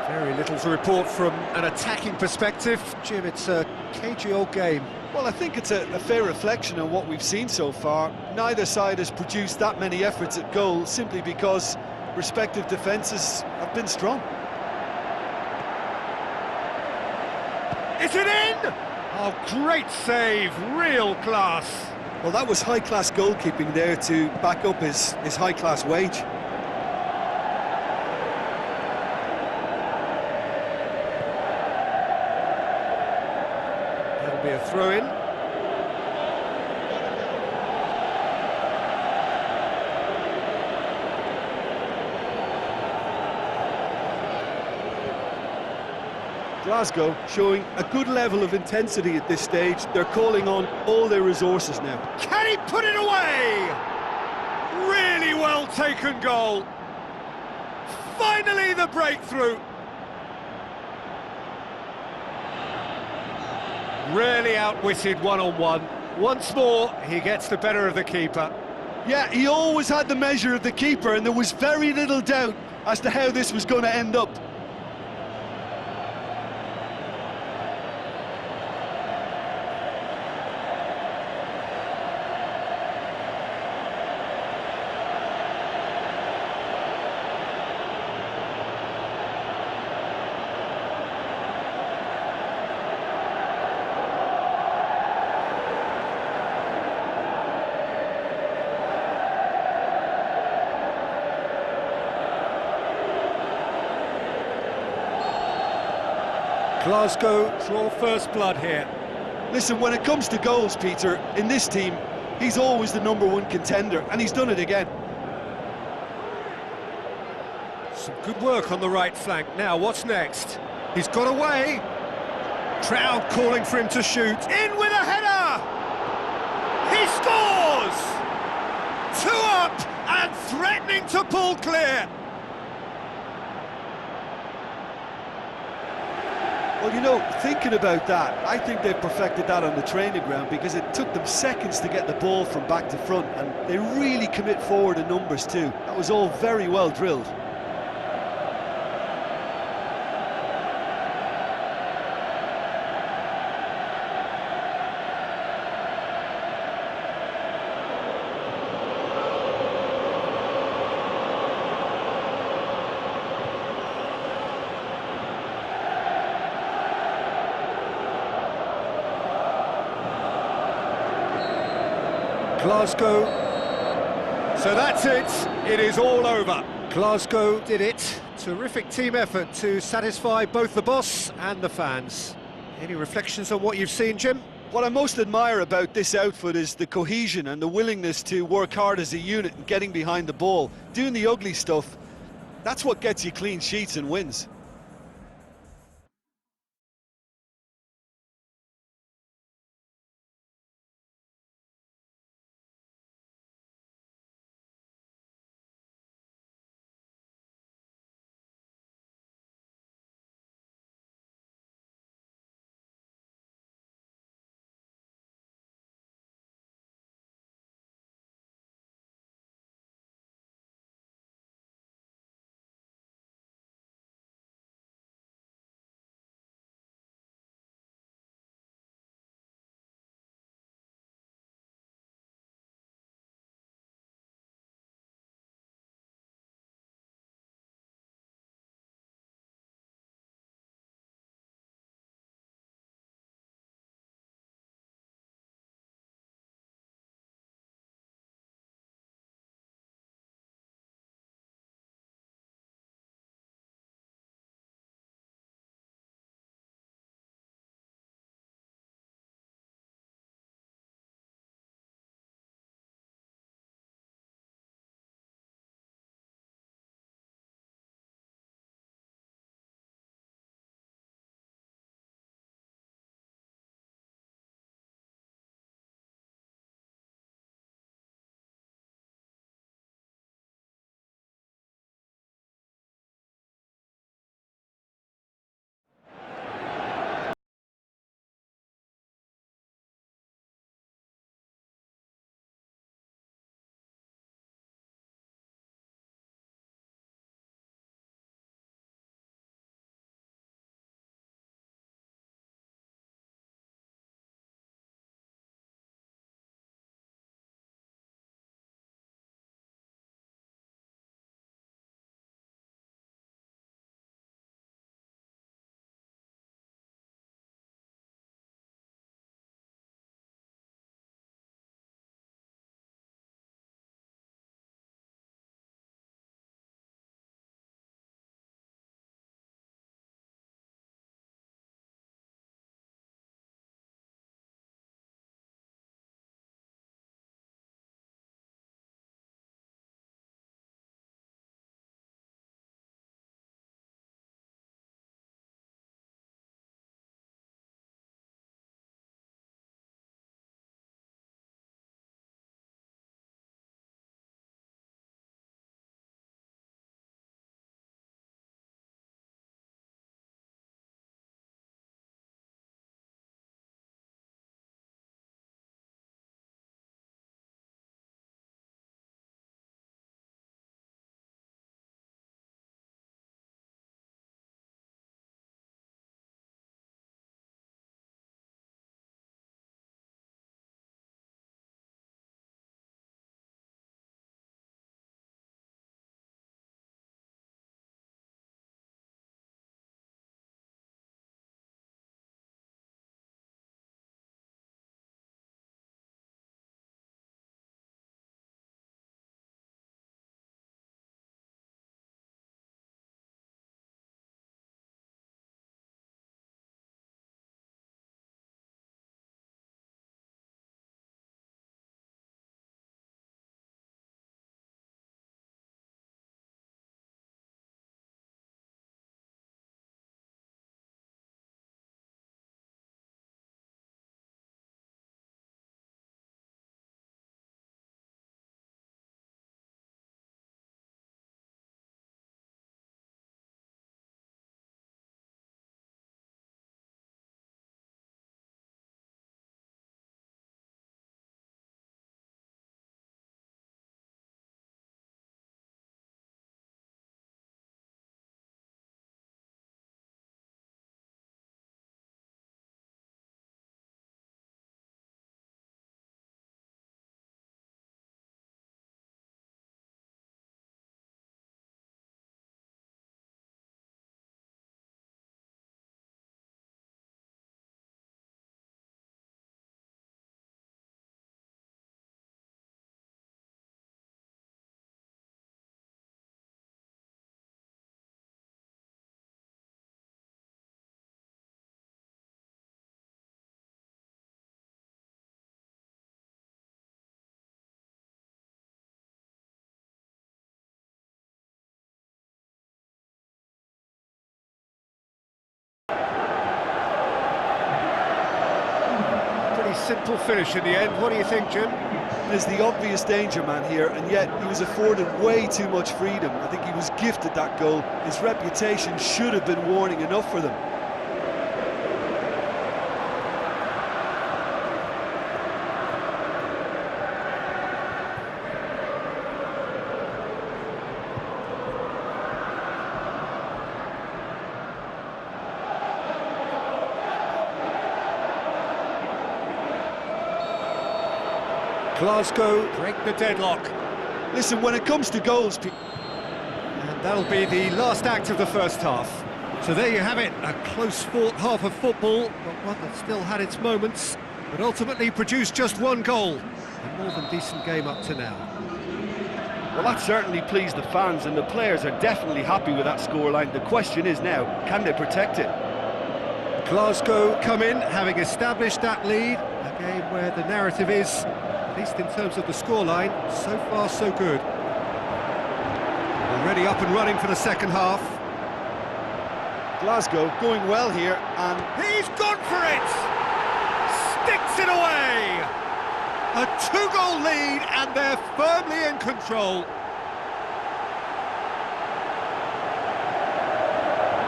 A: Very little to report from an attacking perspective. Jim, it's a cagey old game.
B: Well, I think it's a fair reflection on what we've seen so far. Neither side has produced that many efforts at goal simply because respective defences have been strong.
A: Is it in? Oh, great save, real class.
B: Well, that was high-class goalkeeping there to back up his high-class wage.
A: Be a throw-in.
B: Glasgow showing a good level of intensity at this stage. They're calling on all their resources now.
A: Can he put it away? Really well taken goal. Finally the breakthrough. Really outwitted one-on-one. Once more, he gets the better of the keeper.
B: Yeah, he always had the measure of the keeper, and there was very little doubt as to how this was going to end up.
A: Glasgow draw first blood here.
B: Listen, when it comes to goals, Peter, in this team, he's always the #1 contender, and he's done it again.
A: Some good work on the right flank. Now, what's next? He's got away. Crowd calling for him to shoot. In with a header! He scores! 2 up and threatening to pull clear.
B: Well, you know, thinking about that, I think they've perfected that on the training ground because it took them seconds to get the ball from back to front, and they really commit forward in numbers too. That was all very well drilled.
A: Glasgow. So that's it, it is all over. Glasgow did it. Terrific team effort to satisfy both the boss and the fans. Any reflections on what you've seen, Jim?
B: What I most admire about this outfit is the cohesion and the willingness to work hard as a unit and getting behind the ball. Doing the ugly stuff, that's what gets you clean sheets and wins.
A: simple finish in the end. What do you think, Jim?
B: There's the obvious danger man here, and yet he was afforded way too much freedom. I think he was gifted that goal. His reputation should have been warning enough for them.
A: Glasgow break the deadlock.
B: Listen, when it comes to goals...
A: And that'll be the last act of the first half. So there you have it, a close-fought half of football, but one that still had its moments, but ultimately produced just one goal. A more than decent game up to now.
C: Well, that certainly pleased the fans, and the players are definitely happy with that scoreline. The question is now, can they protect it?
A: Glasgow come in, having established that lead, a game where the narrative is, at least in terms of the scoreline, so far so good. Already up and running for the second half.
B: Glasgow going well here, and...
A: He's gone for it! Sticks it away! A two-goal lead, and they're firmly in control.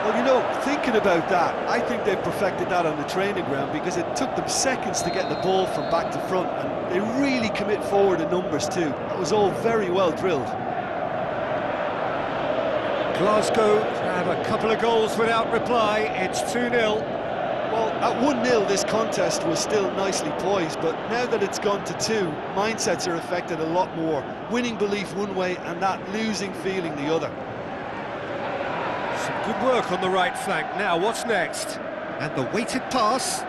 B: Well, you know, thinking about that, I think they've perfected that on the training ground, because it took them seconds to get the ball from back to front, and they really commit forward in numbers too. That was all very well drilled.
A: Glasgow have a couple of goals without reply. It's 2-0.
B: Well, at 1-0 this contest was still nicely poised, but now that it's gone to 2, mindsets are affected a lot more. Winning belief one way and that losing feeling the other.
A: Some good work on the right flank. Now, what's next? And the weighted pass.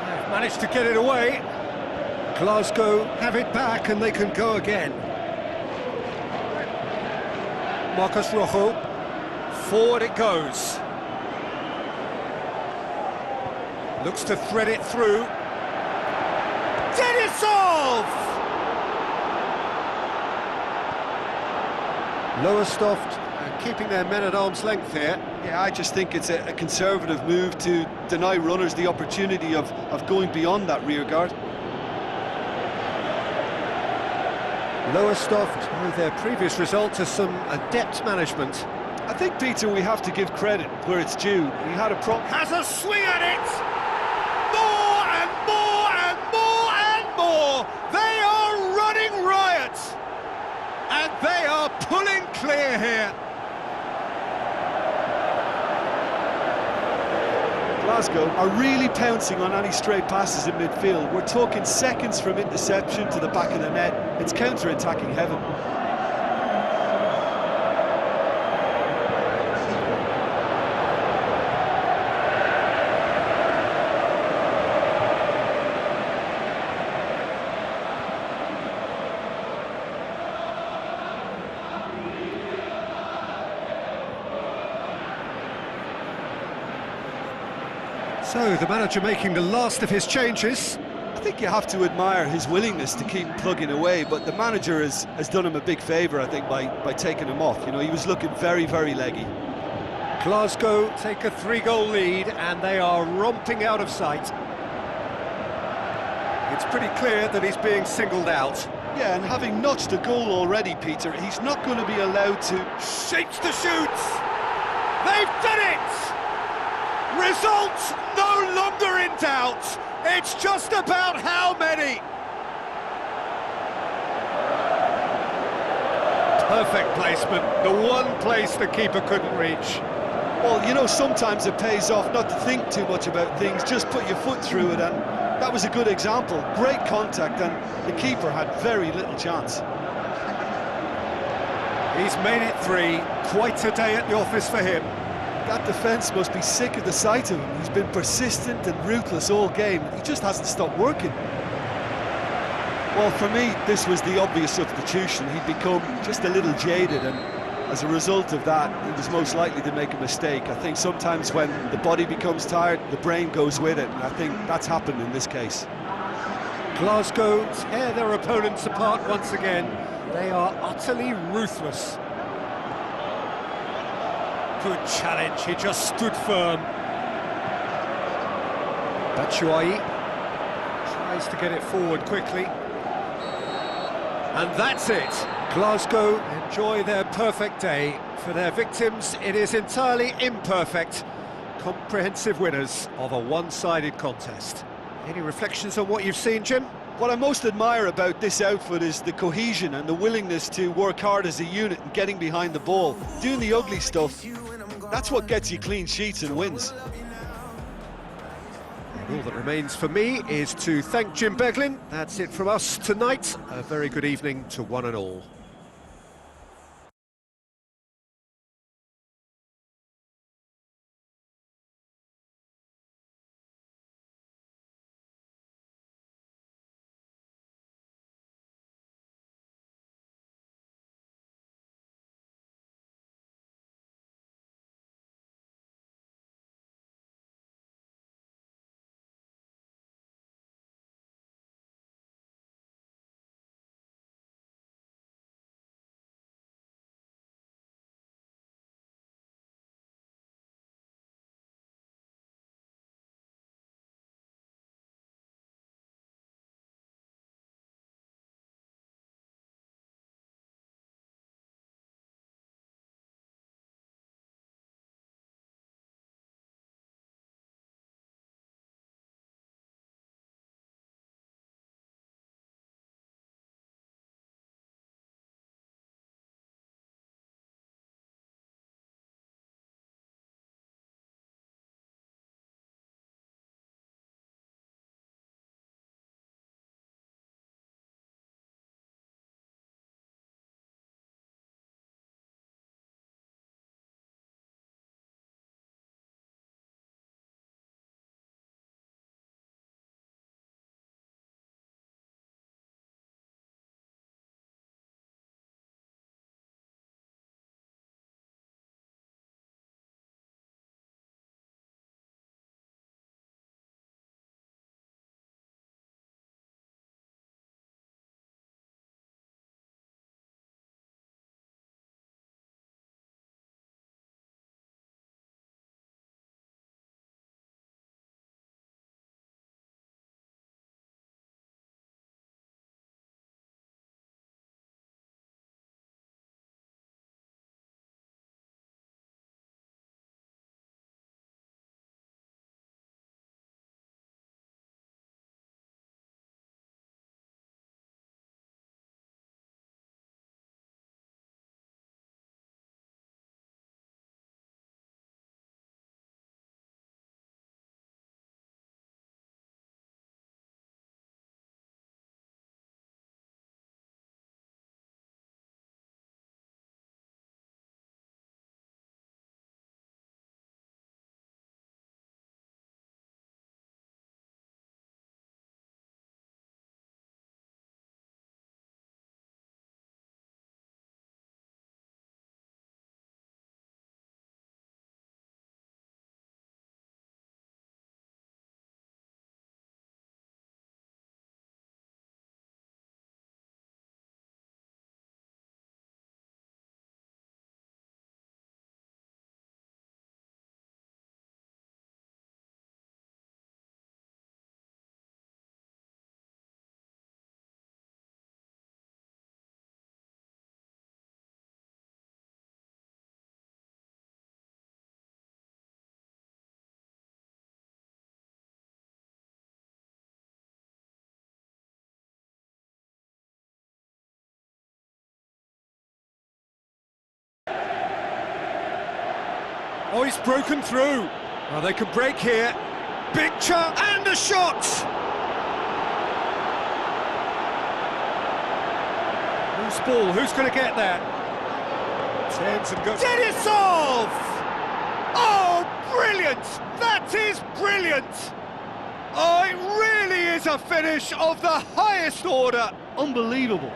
A: They've managed to get it away. Glasgow have it back and they can go again. Marcus Rojo. Forward it goes. Looks to thread it through. Denisov! Lowestoft keeping their men at arm's length here.
B: Yeah, I just think it's a conservative move to deny runners the opportunity of going beyond that rear guard.
A: Lowestoft, with their previous result, to some adept management.
B: I think, Peter, we have to give credit where it's due. He had a problem.
A: Has a swing at it! More and more and more and more! They are running riot! And they are pulling clear here.
B: Glasgow are really pouncing on any stray passes in midfield. We're talking seconds from interception to the back of the net. It's counter-attacking heaven.
A: So, the manager making the last of his changes.
B: I think you have to admire his willingness to keep plugging away, but the manager has done him a big favour, I think, by taking him off. You know, he was looking very, very leggy.
A: Glasgow take a 3-goal lead, and they are romping out of sight. It's pretty clear that he's being singled out.
B: Yeah, and having notched a goal already, Peter, he's not going to be allowed to...
A: Shapes to shoot! They've done it! Results no longer in doubt. It's just about how many. Perfect placement, the one place the keeper couldn't reach.
B: Well, you know, sometimes it pays off not to think too much about things, just put your foot through it, and that was a good example. Great contact, and the keeper had very little chance.
A: He's made it 3, quite a day at the office for him.
B: That defence must be sick of the sight of him. He's been persistent and ruthless all game. He just hasn't stopped working. Well, for me, this was the obvious substitution. He'd become just a little jaded, and as a result of that, he was most likely to make a mistake. I think sometimes when the body becomes tired, the brain goes with it, and I think that's happened in this case.
A: Glasgow tear their opponents apart once again. They are utterly ruthless. Good challenge, he just stood firm. Batshuayi tries to get it forward quickly. And that's it. Glasgow enjoy their perfect day. For their victims, it is entirely imperfect. Comprehensive winners of a one-sided contest. Any reflections on what you've seen, Jim?
B: What I most admire about this outfit is the cohesion and the willingness to work hard as a unit and getting behind the ball. Doing the ugly stuff, that's what gets you clean sheets and wins.
A: And all that remains for me is to thank Jim Beglin. That's it from us tonight. A very good evening to one and all. Oh, he's broken through. Well, they can break here. Big chance and a shot! Who's ball? Who's going to get there? Turns and goes. Denisov! Oh, brilliant! That is brilliant! Oh, it really is a finish of the highest order.
C: Unbelievable.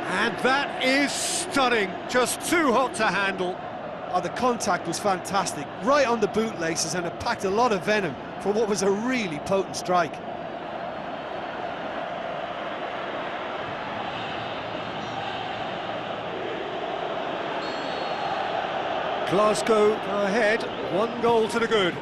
A: And that is stunning, just too hot to handle.
B: Oh, the contact was fantastic, right on the bootlaces, and it packed a lot of venom for what was a really potent strike.
A: Glasgow go ahead, 1 goal to the good.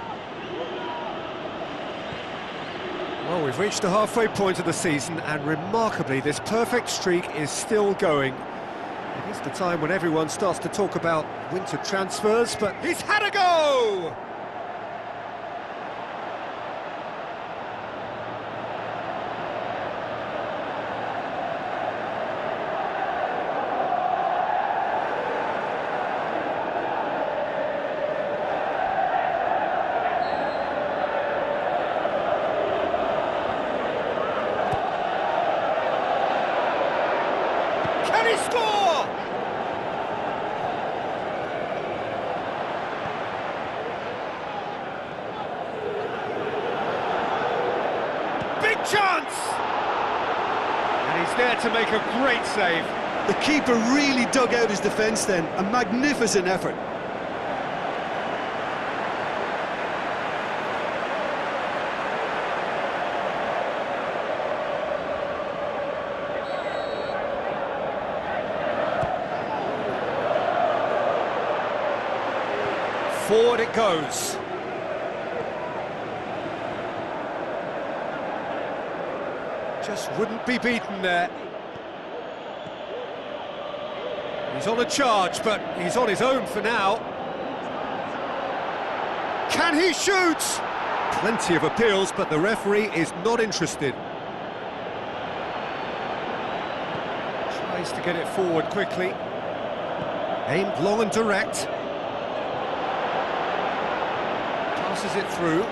A: Well, we've reached the halfway point of the season, and remarkably, this perfect streak is still going. It is the time when everyone starts to talk about winter transfers, but he's had a go! Can he score? Big chance! And he's there to make a great save.
B: The keeper really dug out his defence then, a magnificent effort.
A: Forward it goes. Just wouldn't be beaten there. He's on a charge, but he's on his own for now. Can he shoot? Plenty of appeals, but the referee is not interested. Tries to get it forward quickly. Aimed long and direct. Passes it through.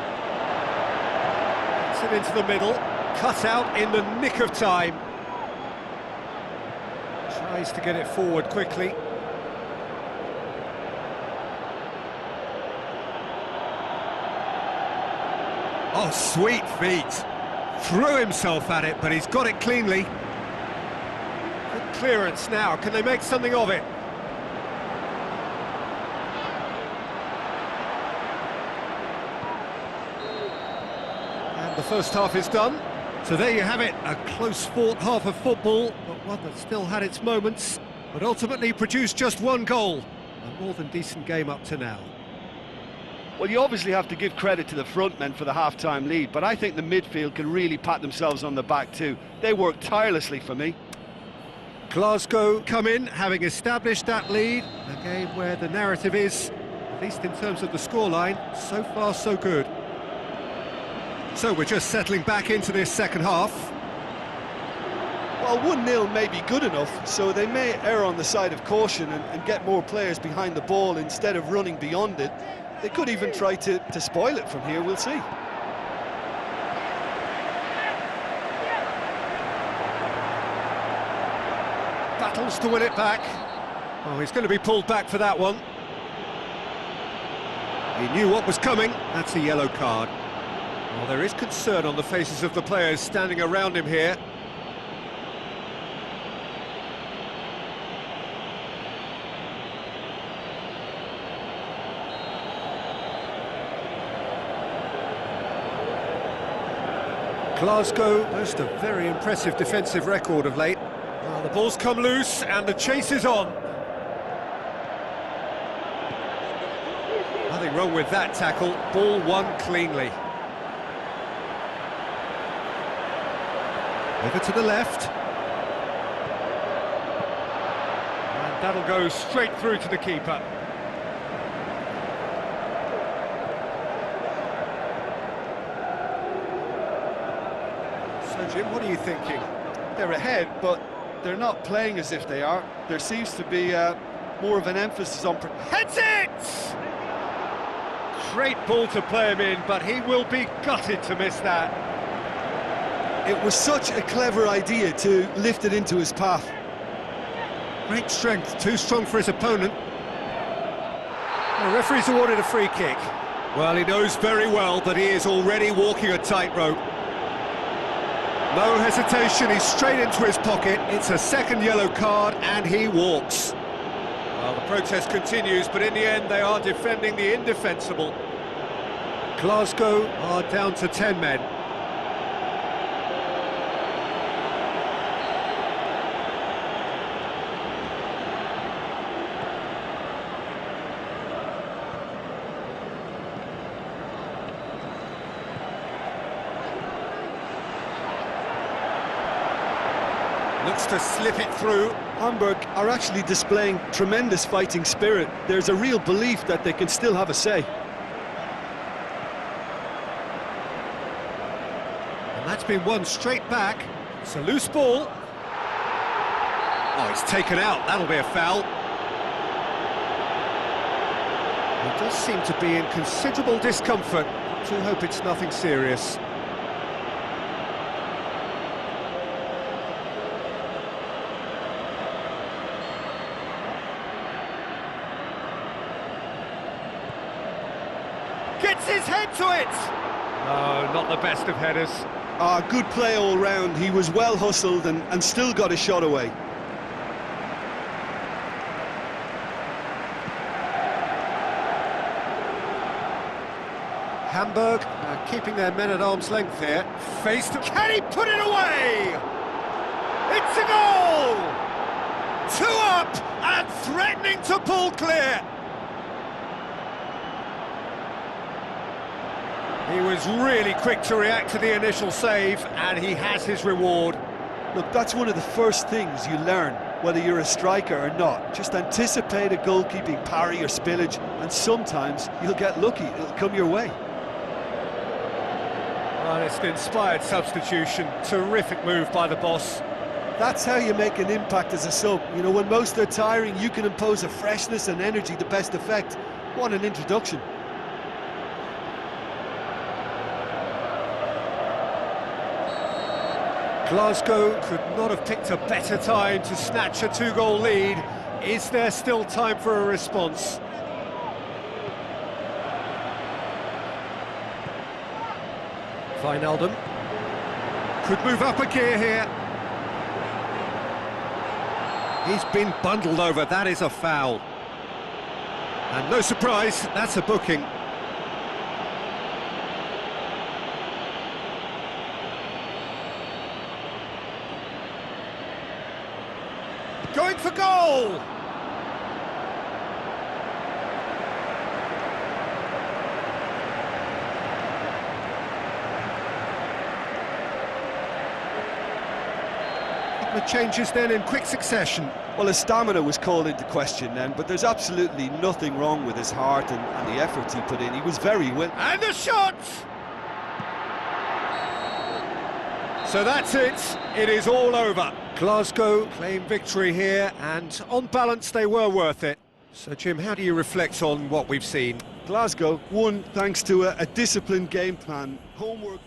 A: Gets it into the middle. Cut out in the nick of time. Tries to get it forward quickly. Oh, sweet feet. Threw himself at it, but he's got it cleanly. Good clearance now. Can they make something of it? And the first half is done. So there you have it, a close-fought half of football, but one that still had its moments, but ultimately produced just 1 goal. A more than decent game up to now.
C: Well, you obviously have to give credit to the front men for the half-time lead, but I think the midfield can really pat themselves on the back too. They worked tirelessly for me.
A: Glasgow come in, having established that lead, a game where the narrative is, at least in terms of the scoreline, so far so good. So we're just settling back into this second half.
B: Well, 1-0 may be good enough, so they may err on the side of caution and get more players behind the ball instead of running beyond it. They could even try to spoil it from here, we'll see.
A: Battles to win it back. Oh, he's going to be pulled back for that one. He knew what was coming. That's a yellow card. Well, there is concern on the faces of the players standing around him here. Glasgow boast a very impressive defensive record of late. Well, the ball's come loose and the chase is on. Nothing wrong with that tackle. Ball won cleanly. Over to the left. And that'll go straight through to the keeper. So, Jim, what are you thinking?
B: They're ahead, but they're not playing as if they are. There seems to be more of an emphasis on...
A: Heads it! Great ball to play him in, but he will be gutted to miss that.
B: It was such a clever idea to lift it into his path.
A: Great strength, too strong for his opponent. The referee's awarded a free kick. Well, he knows very well that he is already walking a tightrope. No hesitation, he's straight into his pocket. It's a second yellow card and he walks. Well, the protest continues, but in the end they are defending the indefensible. Glasgow are down to 10 men. Looks to slip it through.
B: Hamburg are actually displaying tremendous fighting spirit. There's a real belief that they can still have a say.
A: And that's been won straight back. It's a loose ball. Oh, it's taken out. That'll be a foul. He does seem to be in considerable discomfort. Do hope it's nothing serious. Gets his head to it! No, not the best of headers.
B: Good play all round. He was well hustled and still got a shot away.
A: Hamburg keeping their men at arm's length here. Faced. Can he put it away? It's a goal! 2 up and threatening to pull clear. He was really quick to react to the initial save, and he has his reward.
B: Look, that's one of the first things you learn, whether you're a striker or not. Just anticipate a goalkeeping parry or spillage, and sometimes you'll get lucky. It'll come your way.
A: Well, it's an inspired substitution. Terrific move by the boss.
B: That's how you make an impact as a sub. You know, when most are tiring, you can impose a freshness and energy to best effect. What an introduction.
A: Glasgow could not have picked a better time to snatch a 2-goal lead. Is there still time for a response? Wijnaldum could move up a gear here. He's been bundled over, that is a foul. And no surprise, that's a booking. Going for goal! The changes then in quick succession.
B: Well, his stamina was called into question then, but there's absolutely nothing wrong with his heart and the efforts he put in. He was very willing.
A: And the shot! So that's it. It is all over. Glasgow claim victory here, and on balance they were worth it. So Jim, how do you reflect on what we've seen?
B: Glasgow won thanks to a disciplined game plan, homework.